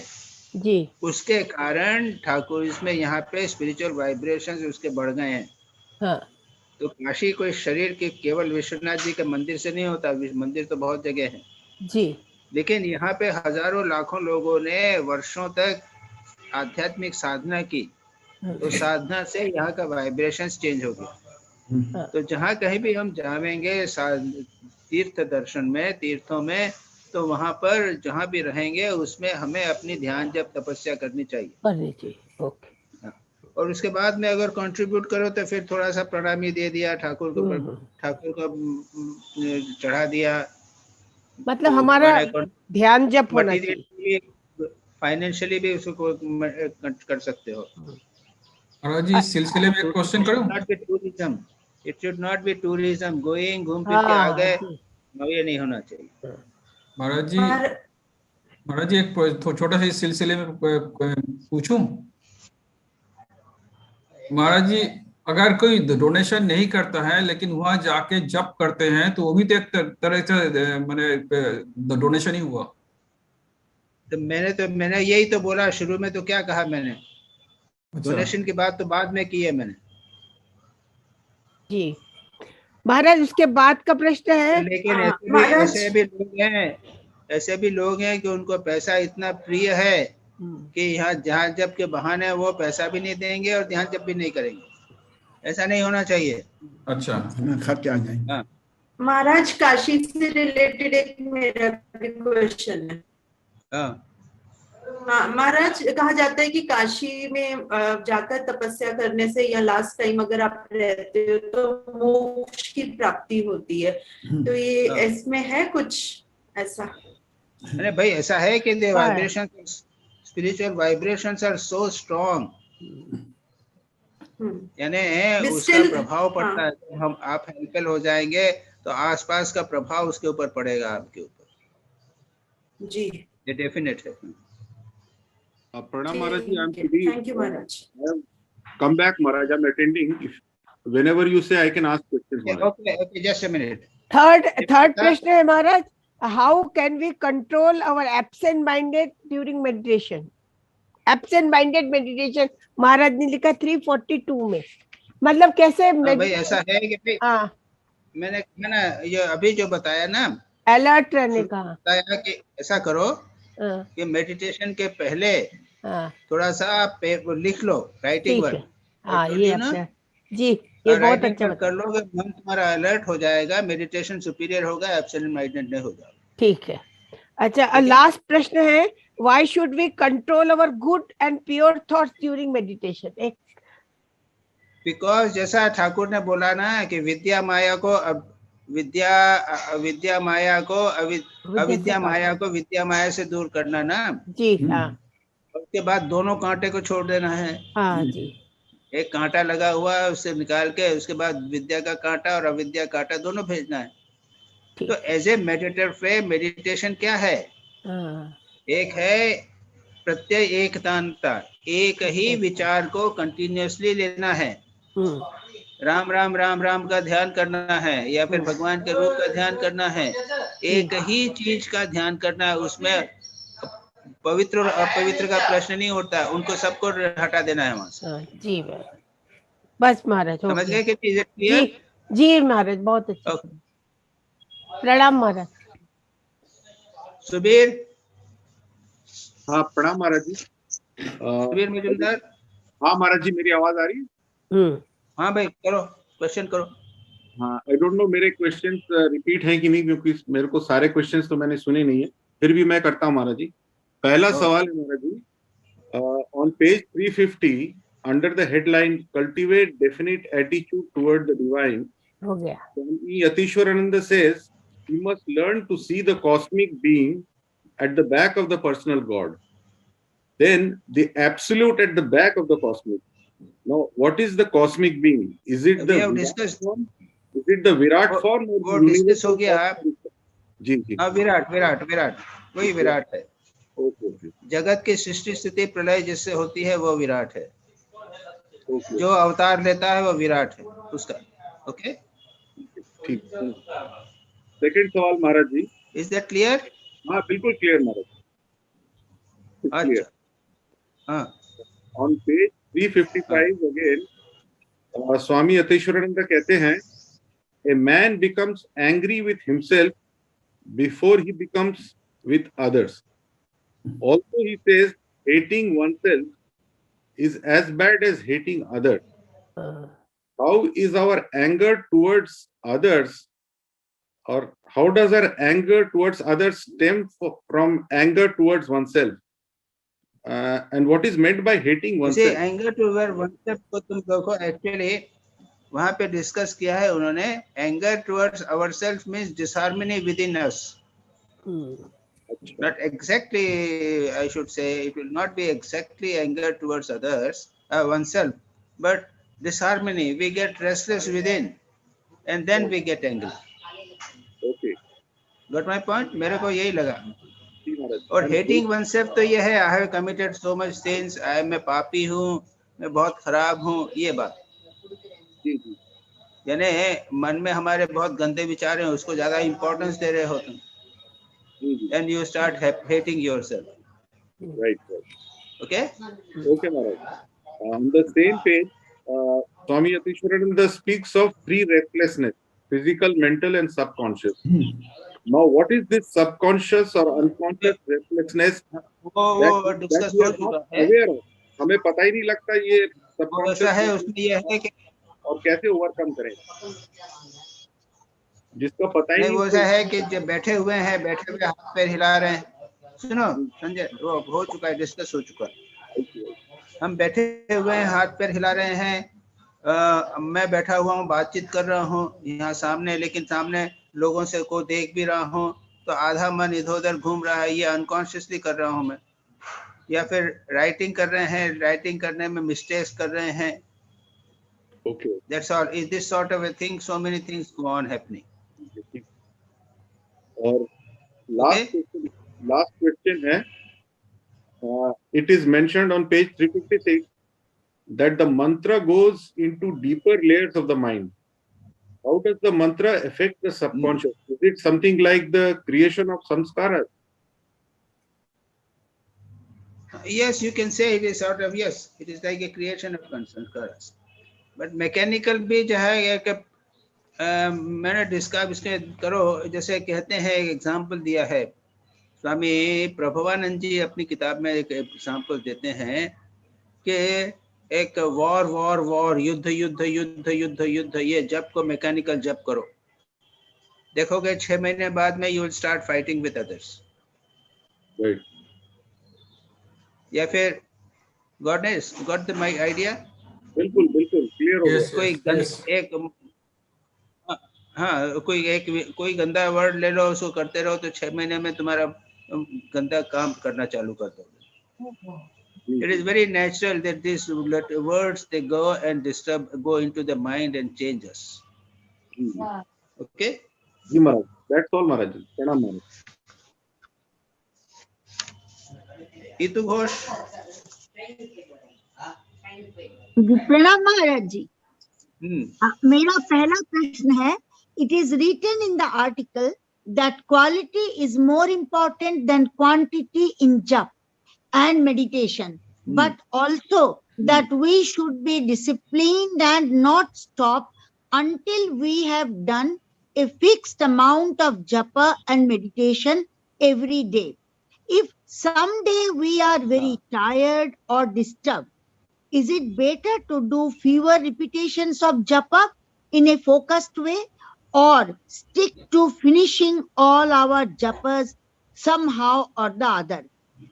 जी। उसके कारण ठाकुर इसमें यहाँ पे स्पिरिचुअल वाइब्रेशंस उसके बढ़ गए हैं। तो काशी कोई शरीर के केवल विश्वनाथ जी के मंदिर से नहीं होता, मंदिर तो बहुत जगह है जी, लेकिन यहाँ पे हजारों लाखों लोगों ने वर्षों तक आध्यात्मिक साधना की, तो साधना से यहाँ का वाइब्रेशन चेंज हो गया। तो जहाँ कहीं भी हम जाएंगे तीर्थ दर्शन में, तीर्थों में, तो वहां पर जहाँ भी रहेंगे उसमें हमें अपनी ध्यान जब तपस्या करनी चाहिए। ओके। और उसके बाद में अगर कंट्रीब्यूट करो तो फिर थोड़ा सा प्रणामी दे दिया, ठाकुर को चढ़ा दिया, मतलब हमारा ध्यान जप होना चाहिए। फाइनेंशियली भी उसको कर सकते हो। महाराज जी, सिलसिले में एक क्वेश्चन करूं? It should not be tourism, going घूम फिर के आ गए, ये नहीं होना चाहिए। महाराज जी एक छोटा सा इस सिलसिले में पूछूं? महाराज जी, अगर कोई डोनेशन नहीं करता है लेकिन वहां जाके जप करते हैं तो वो भी तो एक तरह से मैंने डोनेशन ही हुआ। तो मैंने यही तो बोला शुरू में, तो क्या कहा मैंने? डोनेशन की बात तो बाद में की है मैंने जी। महाराज उसके बाद का प्रश्न है, लेकिन ऐसे भी लोग हैं कि उनको पैसा इतना प्रिय है कि यहाँ ध्यान जप के बहाने वो पैसा भी नहीं देंगे और ध्यान जप भी नहीं करेंगे। ऐसा नहीं होना चाहिए। अच्छा, खर्च आ जाएंगे। महाराज, काशी से रिलेटेड एक मेरा क्वेश्चन है। हाँ महाराज, कहा जाता है कि काशी में जाकर तपस्या करने से या लास्ट टाइम अगर आप रहते हो तो मोक्ष की प्राप्ति होती है, तो ये इसमें है कुछ ऐसा? अरे भाई ऐसा है कि the vibrations, spiritual vibrations are so strong, यानी उसका प्रभाव पड़ता है। तो हम आप हेल्पल हो जाएंगे तो आसपास का प्रभाव उसके ऊपर पड़ेगा, आपके ऊपर। जी, ये डेफिनेट है। Pranam Maharaj ji, Thank you, Maharaj. Come back, Maharaj. I'm attending. Whenever you say, I can ask questions. Okay, just a minute. Third प्रश्न है Maharaj, how can we control our absent minded during meditation? Absent minded meditation Maharaj ने लिखा 342 में, मतलब कैसे? भाई ऐसा है कि भाई मैंने ना ये अभी जो बताया ना, अलर्ट रहने का बताया कि ऐसा करो कि मेडिटेशन के पहले थोड़ा सा लिख लो, राइटिंग वर्क। ये ना जी, ये बहुत अच्छा कर लोगे, मन तुम्हारा अलर्ट हो जाएगा, मेडिटेशन सुपीरियर होगा, एब्सोल्यूट माइंडेड नहीं होगा। ठीक है। अच्छा, लास्ट प्रश्न है, why should we control our good and pure thoughts during meditation? Because जैसा ठाकुर ने बोला ना कि विद्या माया को विद्या माया को विद्या माया से दूर करना ना जी। हाँ, उसके बाद दोनों कांटे को छोड़ देना है। हाँ जी। एक कांटा लगा हुआ है उससे निकाल के उसके बाद विद्या का कांटा और अविद्या कांटा दोनों भेजना है। तो एज ए मेडिटेटिव मेडिटेशन क्या है? एक है प्रत्यय एकतांता, एक ही विचार को कंटिन्यूअसली लेना है। राम राम राम राम का ध्यान करना है या फिर भगवान के रूप का ध्यान करना है, एक ही चीज का ध्यान करना है। उसमें पवित्र और अपवित्र का प्रश्न नहीं होता, उनको सबको हटा देना है वहां से। जी बस महाराज, समझ गए कि चीजें क्लियर? जी महाराज, बहुत अच्छा। प्रणाम महाराज। सुबीर। हाँ प्रणाम महाराज जी। सुबीर मजुमदार। हाँ महाराज जी, मेरी आवाज आ रही है? हाँ भाई, करो क्वेश्चन करो। हाँ, आई डोंट नो मेरे क्वेश्चंस रिपीट हैं कि नहीं, क्योंकि मेरे को सारे क्वेश्चंस तो मैंने सुने नहीं है, फिर भी मैं करता हूँ महाराज जी। पहला सवाल है Maharaj ji, on page 350 under the headline cultivate definite attitude toward the divine, हो गया। Swami Yatishwarananda says we must learn to see the cosmic being at the back of the personal God, then the absolute at the back of the cosmic. Now, what is the cosmic being? Is it the Virat form? Is it the Virat form? वो discuss हो गया। जी जी। हाँ, विराट विराट विराट वही विराट है। Okay. जगत की सृष्टि स्थिति प्रलय जिससे होती है वो विराट है। जो अवतार लेता है वो विराट है उसका। ओके, ठीक। सेकंड सवाल Maharaj ji. Is that clear? हाँ बिल्कुल क्लियर महाराज। अच्छा, हाँ। On page 355 again Swami Yatishwarananda कहते हैं, a man becomes angry with himself before he becomes with others. Also he says hating oneself is as bad as hating others. How is our anger towards others, or how does our anger towards others stem from anger towards oneself? And what is meant by hating oneself? Anger toward oneself को तुम देखो, actually वहां पे discuss किया है उन्होंने। Anger towards ourself means disharmony within us. Not exactly, I should say, it will not be exactly anger towards others, oneself, but disharmony. We get restless within and then we get angry. Okay. Got my point? मेरे को यही लगा। और hating oneself तो ये है, I have committed so much sins, मैं पापी हूँ, मैं बहुत खराब हूँ, ये बात। यानी मन में हमारे बहुत गंदे विचार हैं, उसको ज्यादा इंपॉर्टेंस दे रहे हो तुम, and you start hating yourself. Right. Okay. Okay, Maharaj. On the same page, Swami Yatishwarananda speaks of three restlessness: physical, mental, and subconscious. Now, what is this subconscious or unconscious restlessness? वो discuss हो चुका है। हमें पता ही नहीं लगता ये subconscious है। उसमें ये है कि और कैसे ओवरकम करें, जिसको पता ही नहीं। वो ऐसा है कि जब बैठे हुए हैं, बैठे हुए हाथ पैर हिला रहे हैं, सुनो संजय, वो हो चुका है, डिस्कस हो चुका है। हम बैठे हुए हैं, हाथ पैर हिला रहे हैं, मैं बैठा हुआ हूँ, बातचीत कर रहा हूँ यहाँ सामने, लेकिन सामने लोगों से को देख भी रहा हूँ, तो आधा मन इधर उधर घूम रहा है, ये अनकॉन्शियसली कर रहा हूँ मैं। या फिर राइटिंग कर रहे हैं, राइटिंग करने में मिस्टेक्स कर रहे हैं। Okay. That's all. Is this sort of a thing? So many things go on happening. और last question है, it is mentioned on page 356 that the mantra goes into deeper layers of the mind. How does the mantra affect the subconscious? Is it something like the creation of samskaras? Yes, you can say it is sort of, yes, it is like a creation of sanskaras. But mechanical भी जो है कि मैंने discuss इसके करो, जैसे कहते हैं, एक एग्जाम्पल दिया है स्वामी प्रभवानंद जी अपनी किताब में, एक एग्जाम्पल देते हैं कि एक वॉर वॉर वॉर, युद्ध युद्ध युद्ध युद्ध युद्ध, ये जप को मैकेनिकल जप करो, देखोगे 6 महीने बाद में you will start fighting with others. या फिर गॉट द माय आइडिया? बिल्कुल बिल्कुल क्लियर हो गया। कोई एक हाँ, कोई गंदा वर्ड ले लो, उसको करते रहो तो 6 महीने में तुम्हारा गंदा काम करना चालू कर दोगे। It is very natural that these words, they go and go into the mind and change us. Okay? Ji Maharaj, that's all महाराज। प्रणाम महाराज। इतु घोष। प्रणाम महाराज जी। मेरा पहला प्रश्न है, it is written in the article that quality is more important than quantity in jap and meditation, but also that we should be disciplined and not stop until we have done a fixed amount of japa and meditation every day. If someday we are very tired or disturbed, is it better to do fewer repetitions of japa in a focused way, or stick to finishing all our japas somehow or the other?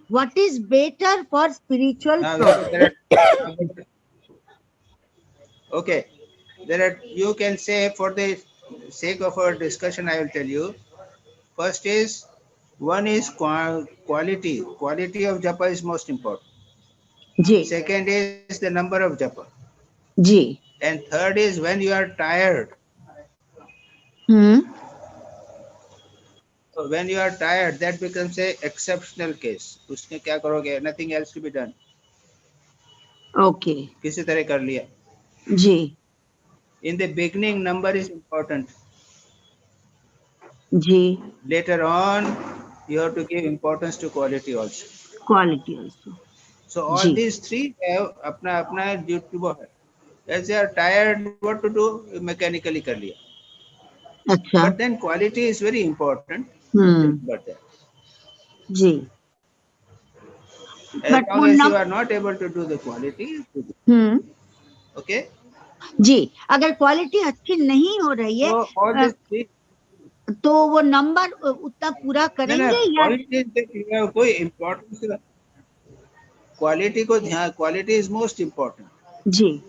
What is better for spiritual progress? Okay, you can say, for the sake of our discussion, I will tell you. First is, one is quality. Quality of japa is most important. Ji. Second is the number of japa. Ji. And third is when you are tired. So when you are tired, that becomes a exceptional case. उसमें क्या करोगे? Nothing else to be done. Okay. किसी तरह कर लिया. जी. In the beginning, number is important. Ji. Later on, you have to give importance to quality also. Quality also. So all these three have अपना duty वो है. As you are tired, what to do? Mechanically कर लिया. अच्छा. But then quality is very important. But that. Ji. As long as you are not able to do the quality. Okay. जी, अगर quality अच्छी नहीं हो रही है तो वो नंबर उतना पूरा करेंगे या कोई इम्पोर्टेंस? क्वालिटी को ध्यान, क्वालिटी इज मोस्ट इम्पोर्टेंट। जी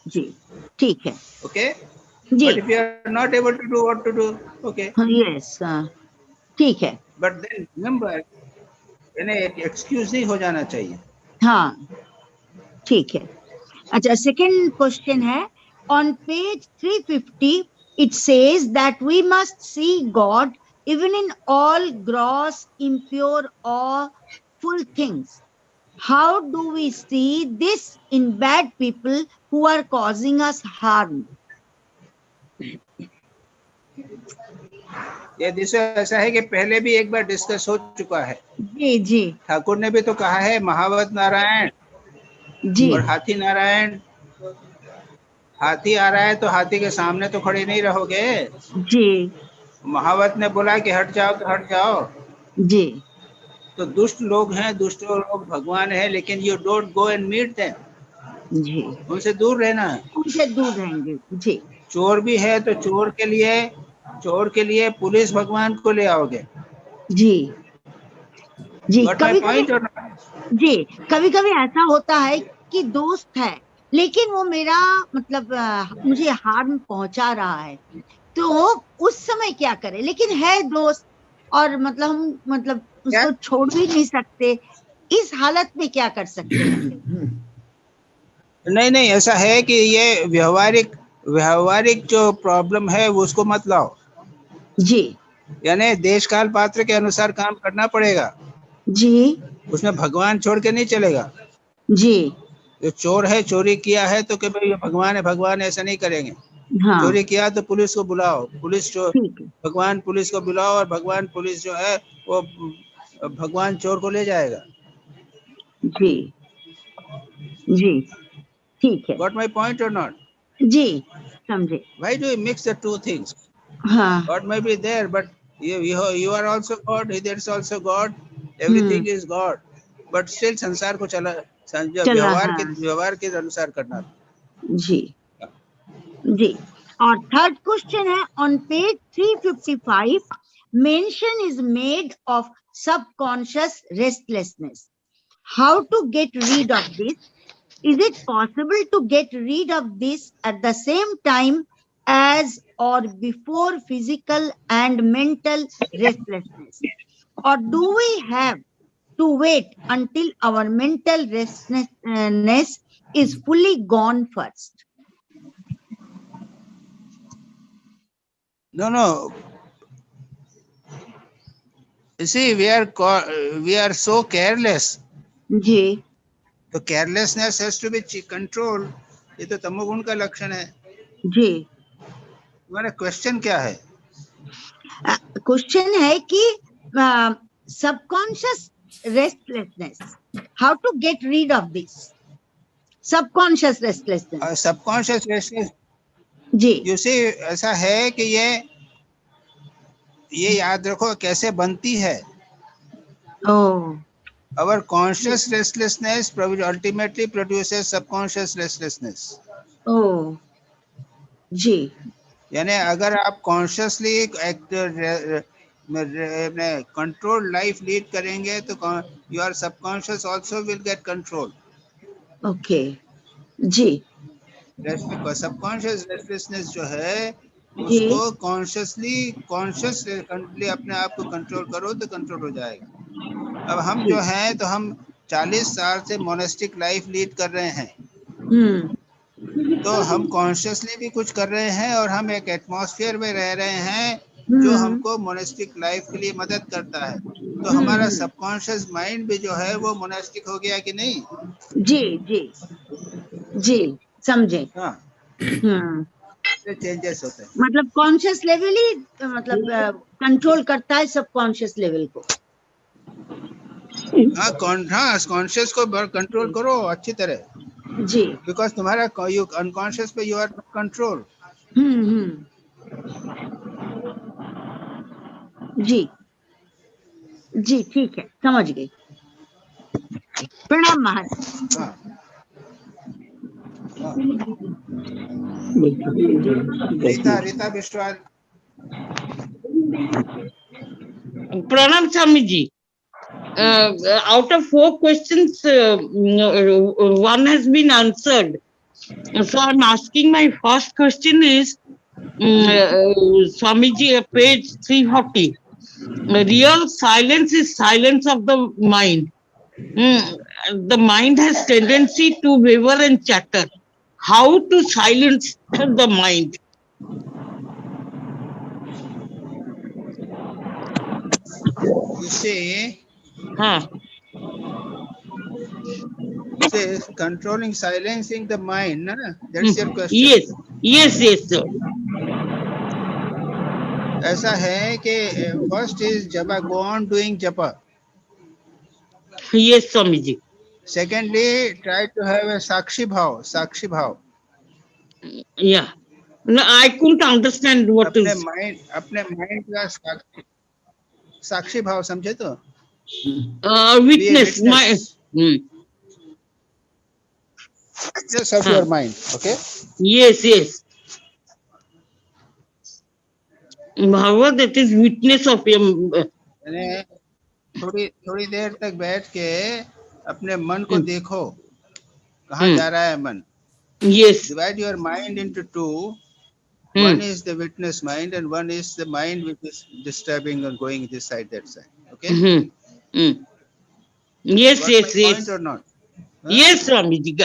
जी ठीक है। ओके जी। But if you are not able to do what to do? Okay yes ठीक है। बट देन रिमेंबर, एक्सक्यूज नहीं हो जाना चाहिए। हाँ ठीक है। अच्छा, सेकंड क्वेश्चन है, on page 350 it says that we must see God even in all gross, impure or full things. How do we see this in bad people who are causing us harm? ये दिशा ऐसा है कि पहले भी एक बार discuss हो चुका है। जी जी। ठाकुर ने भी तो कहा है महावत नारायण जी और हाथी नारायण। हाथी आ रहा है तो हाथी के सामने तो खड़े नहीं रहोगे जी। महावत ने बोला कि हट जाओ तो हट जाओ जी। तो दुष्ट लोग हैं, दुष्ट लोग भगवान है, लेकिन you don't go and meet them. जी उनसे दूर रहना है। उनसे दूर रहेंगे। जी। चोर भी है तो चोर के लिए पुलिस भगवान को ले आओगे। जी। जी Got my कभी point कभी or not? जी कभी कभी ऐसा होता है कि दोस्त है लेकिन वो मेरा मतलब मुझे हार्म पहुंचा रहा है, तो उस समय क्या करें? लेकिन है दोस्त और मतलब हम मतलब उसको छोड़ भी नहीं सकते, इस हालत में क्या कर सकते हैं? नहीं नहीं, ऐसा है कि ये व्यवहारिक जो प्रॉब्लम है वो उसको मत लाओ जी, यानी देश काल पात्र के अनुसार काम करना पड़ेगा जी, उसमें भगवान छोड़ के नहीं चलेगा जी, जो चोर है चोरी किया है तो कि भाई ये भगवान ऐसा नहीं करेंगे। हाँ चोरी किया तो पुलिस को बुलाओ, पुलिस जो ठीक है, भगवान पुलिस को बुलाओ और भगवान पुलिस जो है वो भगवान चोर को ले जाएगा। जी, जी ठीक है, Got my point or not? जी समझे, Why do you mix the two things? हाँ, God may be there, but you are also God. There is also God. Everything is God. But still संसार को चला, हाँ, व्यवहार के अनुसार करना। जी, जी। और थर्ड क्वेश्चन है on page 355 mention is made of subconscious restlessness. How to get rid of this? Is it possible to get rid of this at the same time as or before physical and mental restlessness? Or do we have to wait until our mental restlessness is fully gone first? No. You see, we are so careless. जी, तो carelessness has to be controlled. ये तो तमोगुण का लक्षण है। जी। तुम्हारा question क्या है? क्वेश्चन है कि subconscious restlessness, how to get rid of this subconscious restlessness. Subconscious restless जी, यू सी ऐसा है कि ये याद रखो कैसे बनती है। Our conscious restlessness ultimately produces subconscious restlessness. जी, यानी अगर आप कॉन्शियसली कंट्रोल लाइफ लीड करेंगे तो your subconscious also will get control. Okay, जी, सबकॉन्शियस रेस्टलेसनेस जो है जी, उसको कॉन्शियसली अपने आप को कंट्रोल करो तो कंट्रोल हो जाएगा। अब हम जो हैं तो हम 40 साल से मोनेस्टिक लाइफ लीड कर रहे हैं, तो हम कॉन्शियसली भी कुछ कर रहे हैं और हम एक एटमॉस्फेयर में रह रहे हैं जो हमको मोनेस्टिक लाइफ के लिए मदद करता है। तो हमारा सबकॉन्शियस माइंड भी जो है वो मोनेस्टिक हो गया कि नहीं? जी, जी, जी समझे। हाँ, चेंजेस होते हैं। मतलब कॉन्शियस लेवल ही मतलब कंट्रोल करता है सबकॉन्शियस लेवल को। हाँ, कॉन्शियस को कंट्रोल करो अच्छी तरह, जी, बिकॉज तुम्हारा अनकॉन्शियस पे यू आर कंट्रोल। जी, जी ठीक है, समझ गई। प्रणाम महाराज। रीता विश्वास। Pranam Swamiji, out of 4 questions, one has been answered. So I'm asking, my first question is, Swamiji, page 340. Real silence is silence of the mind. The mind has tendency to waver and chatter. How to silence the mind? You see, controlling, silencing the mind, na? That's your question. Yes, sir. ऐसा है कि first is japa, go on doing japa. Yes, Swamiji. Secondly, try to have a sakshi bhav. Yeah. No, I couldn't understand what अपने is. अपने mind का साक्षी भाव समझे तो? Witness. Witness of your mind, okay? Yes. Bhava, that is witness of your. थोड़ी देर तक बैठ के अपने मन को देखो कहाँ जा रहा है मन. Yes. Divide your mind into two. One is the witness mind and one is the mind which is disturbing and going this side, that side. Okay? Yes, Got yes, my point yes. or not? Yes, Swamiji,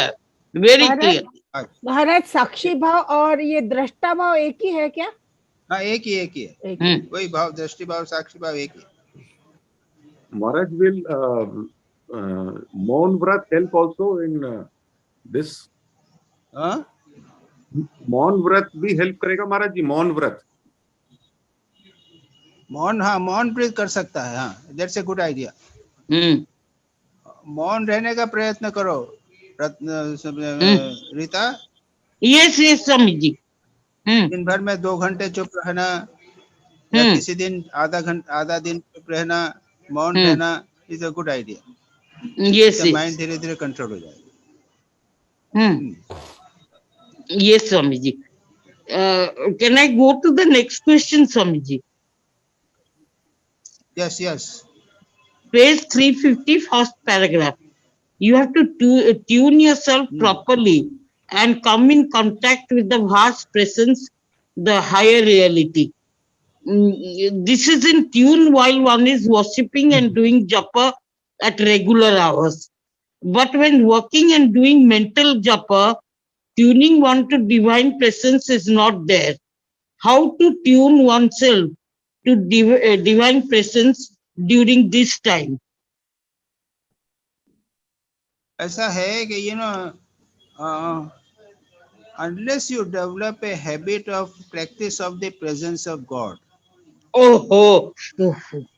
very clear. महाराज साक्षी भाव और ये दृष्टा भाव एक ही है क्या? हाँ, एक ही है. वही भाव, दृष्टि भाव, साक्षी भाव एक ही. Maharaj, will Maun Vrat help also in this? Maun Vrat भी help करेगा महाराज जी? Maun Vrat. मौन व्रत कर सकता है. हाँ, that's a good idea. मौन रहने का प्रयत्न करो रीता. Yes, yes, Swami ji. दिन भर में 2 घंटे चुप रहना या किसी दिन आधा दिन चुप रहना, मौन रहना is a good idea. Yes, yes. Mind धीरे धीरे कंट्रोल हो जाएगा. Yes, Swami ji. Can I go to the next question, Swami ji? Yes, yes. Page 350, first paragraph. You have to tune yourself properly and come in contact with the vast presence, the higher reality. This is in tune while one is worshipping and doing japa at regular hours. But when working and doing mental japa, tuning one to divine presence is not there. How to tune oneself to divine presence during this time? ऐसा है कि unless you develop a habit of practice of the presence of God. Oh,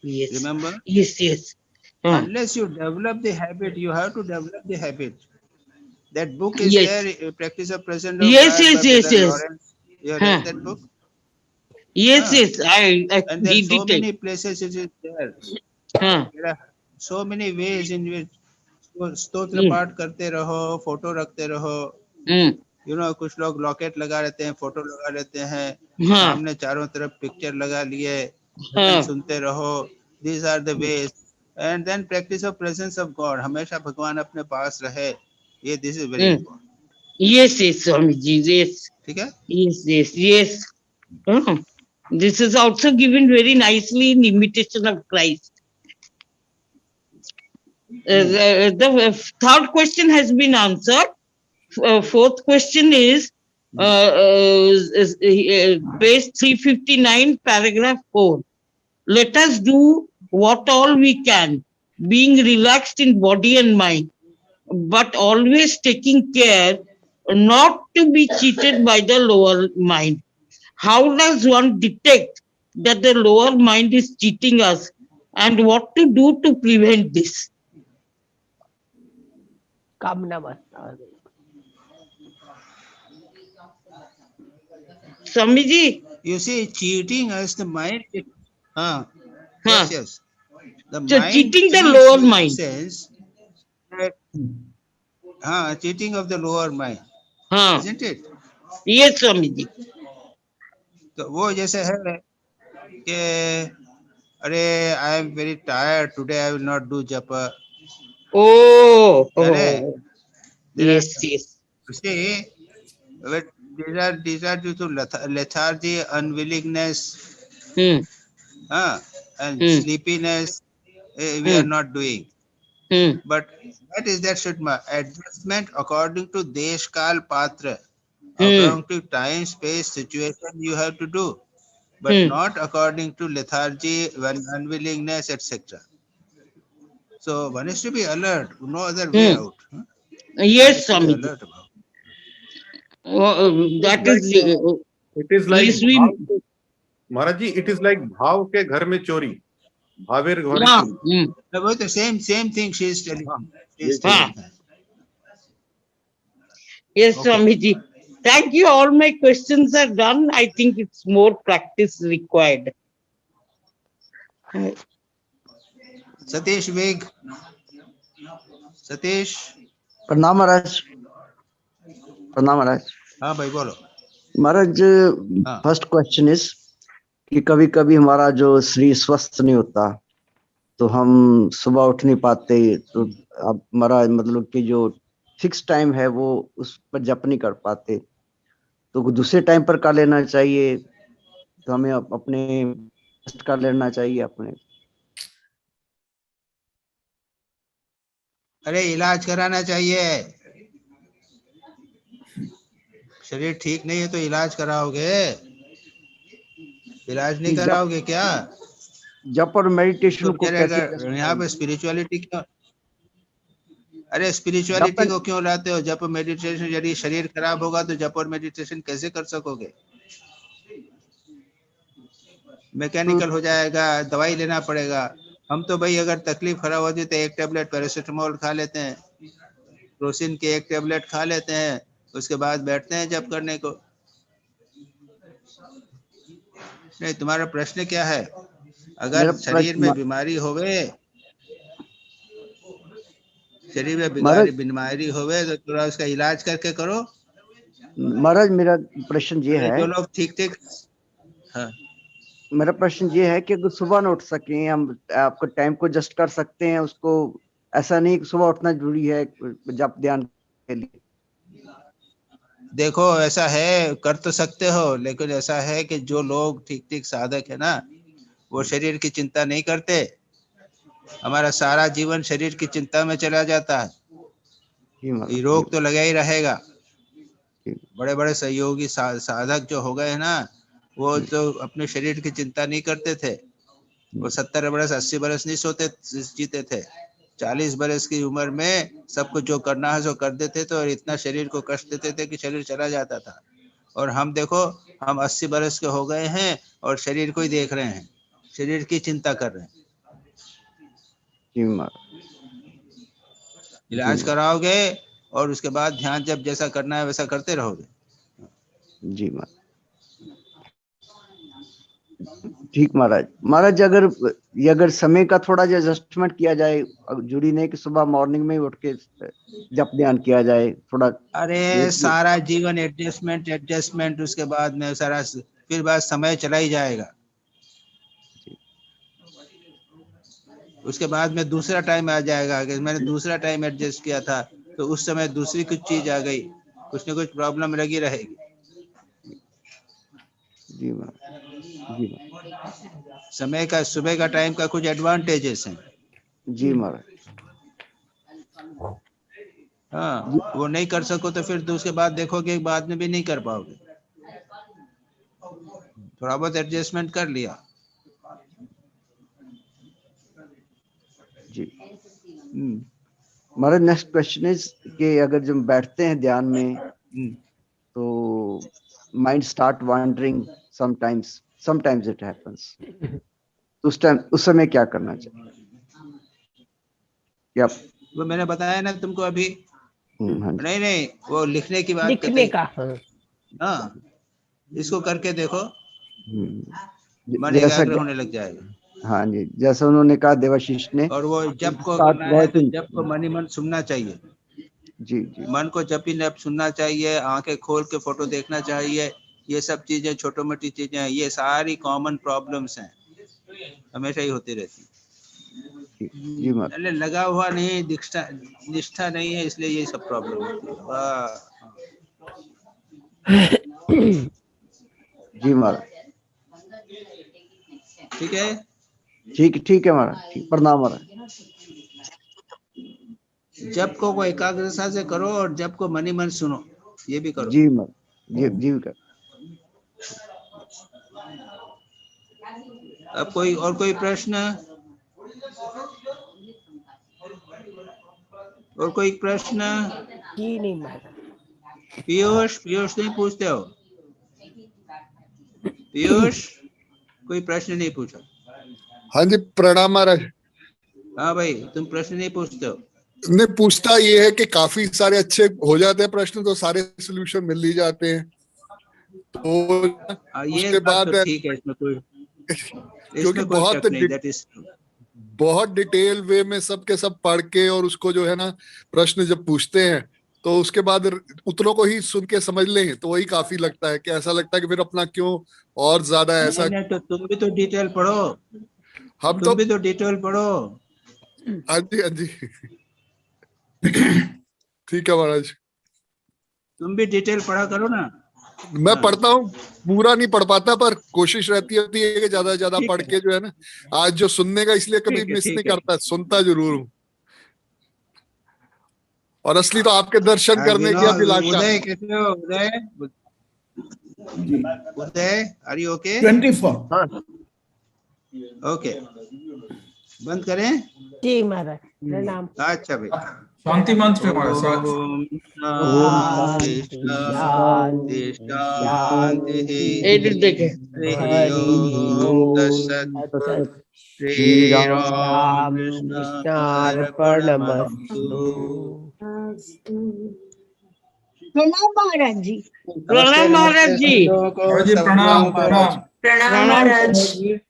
yes. Remember? Yes, yes. Unless you develop the habit, you have to develop the habit. That book is there, Practice of Presence of yes, God yes, by yes, Brother yes. Lawrence. You have read that book? Yes, yes. I and there are read so it. many places it is there. There are so many ways in which स्तोत्र पाठ करते रहो, photo रखते रहो. कुछ लोग locket लगा लेते हैं, फोटो लगा लेते हैं, सामने चारों तरफ पिक्चर लगा लिए, भजन सुनते रहो. These are the ways. And then practice of presence of God. हमेशा भगवान अपने पास रहे. ये this is very important. Yes, yes, Swamiji. Yes. ठीक है? Yes, yes, yes. This is also given very nicely in imitation of Christ. The third question has been answered. Fourth question is page 359, paragraph 4. Let us do what all we can, being relaxed in body and mind, but always taking care not to be cheated by the lower mind. How does one detect that the lower mind is cheating us, and what to do to prevent this? Swamiji. You see, cheating as the mind. Yes, yes. The so mind cheating the lower mind. Sense that, cheating of the lower mind. Isn't it? Yes, Swamiji. तो वो जैसे है कि अरे I am very tired today, I will not do japa. Yes, yes. See, but these are due to lethargy, unwillingness, and sleepiness. We are not doing. But that should adjustment according to desh kal patra, according to time, space, situation you have to do, but not according to lethargy, unwillingness, etc. So one is to be alert, no other way out. Yes, Swamiji. That is it is like Maharaj ji, it is like bhav ke ghar mein chori. Bhaver ghar mein chori. The same thing she is telling. Yes, Swamiji. Thank you. All my questions are done. I think it's more practice required. Satish Veg. Satish. प्रणाम महाराज. प्रणाम महाराज. हाँ भाई बोलो. महाराज, first question is कि कभी कभी हमारा जो शरीर स्वस्थ नहीं होता, तो हम सुबह उठ नहीं पाते, तो अब हमारा मतलब कि जो फिक्स टाइम है वो उस पर जप नहीं कर पाते, तो दूसरे टाइम पर कर लेना चाहिए। तो हमें अपने कर लेना चाहिए अपने। अरे इलाज कराना चाहिए। शरीर ठीक नहीं है तो इलाज कराओगे? इलाज नहीं कराओगे क्या? जप और मेडिटेशन तो को फिर कैसे अगर यहाँ पे स्पिरिचुअलिटी क्यों, अरे स्पिरिचुअलिटी को क्यों लाते हो? जप मेडिटेशन, यदि शरीर खराब होगा तो जप और मेडिटेशन कैसे कर सकोगे? मैकेनिकल हो जाएगा, दवाई लेना पड़ेगा। हम तो भाई अगर तकलीफ खराब होती तो एक टेबलेट पैरासिटामोल खा लेते हैं, क्रोसिन की एक टेबलेट खा लेते हैं, उसके बाद बैठते हैं जप करने को। नहीं, तुम्हारा प्रश्न क्या है? अगर शरीर में बीमारी होवे, शरीर में बीमारी होवे तो थोड़ा उसका इलाज करके करो। महाराज मेरा प्रश्न ये है, जो लोग ठीक ठीक, हाँ, मेरा प्रश्न ये है कि अगर सुबह न उठ सके, हम आपको टाइम को एडजस्ट कर सकते हैं उसको? ऐसा नहीं कि सुबह उठना जरूरी है जप ध्यान के लिए। देखो ऐसा है, कर तो सकते हो, लेकिन ऐसा है कि जो लोग ठीक ठीक साधक है ना, वो शरीर की चिंता नहीं करते। हमारा सारा जीवन शरीर की चिंता में चला जाता है। ये रोग तो लगा ही रहेगा। बड़े बड़े सहयोगी साधक जो हो गए हैं ना, वो तो अपने शरीर की चिंता नहीं करते थे। वो 70 बरस 80 बरस नहीं सोते जीते थे। 40 बरस की उम्र में सब कुछ जो करना है सो कर देते थे, और इतना शरीर को कष्ट देते थे कि शरीर चला जाता था। और हम देखो, हम 80 बरस के हो गए हैं और शरीर को ही देख रहे हैं, शरीर की चिंता कर रहे हैं। इलाज कराओगे और उसके बाद ध्यान जब जैसा करना है वैसा करते रहोगे। जी महाराज, ठीक महाराज। महाराज अगर समय का थोड़ा जो एडजस्टमेंट किया जाए, जरूरी नहीं कि सुबह मॉर्निंग में उठ के जप ध्यान किया जाए थोड़ा। अरे सारा जीवन एडजस्टमेंट एडजस्टमेंट, उसके बाद में सारा फिर बाद समय चला ही जाएगा। उसके बाद में दूसरा टाइम आ जाएगा कि मैंने दूसरा टाइम एडजस्ट किया था, तो उस समय दूसरी कुछ चीज आ गई, कुछ न कुछ प्रॉब्लम लगी रहेगी। जी जी समय का, सुबह का टाइम का कुछ एडवांटेजेस हैं। जी महाराज। हाँ, वो नहीं कर सको तो फिर उसके बाद देखोगे बाद में भी नहीं कर पाओगे। थोड़ा बहुत एडजस्टमेंट कर लिया। जी महाराज, नेक्स्ट क्वेश्चन इज कि अगर जब बैठते हैं ध्यान में तो mind start wandering sometimes it happens, उस समय क्या करना चाहिए? क्या वो मैंने बताया ना तुमको अभी। नहीं, वो लिखने की बात लिखने का, हाँ, इसको करके देखो, मन जैसा एकाग्र होने लग जाएगा। हाँ जी, जैसा उन्होंने कहा देवाशीष ने, और वो जप को करना है तो जप को मन ही मन सुनना चाहिए। जी जी, मन को जप ही नप सुनना चाहिए, आंखें खोल के फोटो देखना चाहिए। ये सब चीजें छोटी मोटी चीजें हैं, ये सारी कॉमन प्रॉब्लम्स हैं, हमेशा ही होती रहती। अरे लगा हुआ नहीं, निष्ठा नहीं है, इसलिए ये सब प्रॉब्लम होती है। जी महाराज, ठीक है, ठीक है महाराज, प्रणाम महाराज। जप को एकाग्रता से करो और जप को मन ही मन सुनो, ये भी करो। जी महाराज, जी कर। अब कोई प्रश्न? और कोई प्रश्न? जी नहीं महाराज। पीयूष नहीं पूछते हो? पीयूष कोई प्रश्न नहीं पूछा? हाँ जी, प्रणाम महाराज। हाँ भाई, तुम प्रश्न नहीं पूछते हो? ने पूछता ये है कि काफी सारे अच्छे हो जाते हैं प्रश्न, तो सारे सोल्यूशन मिल ही जाते हैं, तो उसके बाद तो ठीक है, इसमें कोई क्योंकि बहुत डिटेल वे में सबके सब पढ़ के और उसको जो है ना प्रश्न जब पूछते हैं तो उसके बाद उतनों को ही सुन के समझ लें तो वही काफी लगता है, कि ऐसा लगता है कि फिर अपना क्यों और ज्यादा ऐसा। नहीं, तो तुम भी तो डिटेल पढ़ो। हम तुम भी तो डिटेल पढ़ो। हाँ जी, हाँ जी। ठीक है महाराज, तुम भी डिटेल पढ़ा करो ना। मैं पढ़ता हूँ, पूरा नहीं पढ़ पाता, पर कोशिश रहती होती है कि ज्यादा से ज्यादा ठीक पढ़ है। के जो है ना, आज जो सुनने का इसलिए कभी ठीक है, मिस नहीं ठीक है। करता, सुनता जरूर हूँ। और असली तो आपके दर्शन करने की अभिलाषा। उदय कैसे हो उदय? उदय आर यू ओके? 24. ओके, बंद करें? जी महाराज, प्रणाम। अच्छा भाई, शांति मंत्र पे महाराज। शांति शांति शांति। एडिट देखे। हरि ओम तत्सत्। श्री राम कृष्ण अर्पणमस्तु। प्रणाम महाराज जी। प्रणाम महाराज जी। महाराज जी प्रणाम, प्रणाम। प्रणाम महाराज।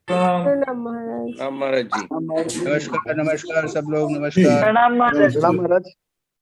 प्रणाम महाराज। राम महाराज जी। नमस्कार नमस्कार सब लोग, नमस्कार। प्रणाम महाराज। प्रणाम महाराज।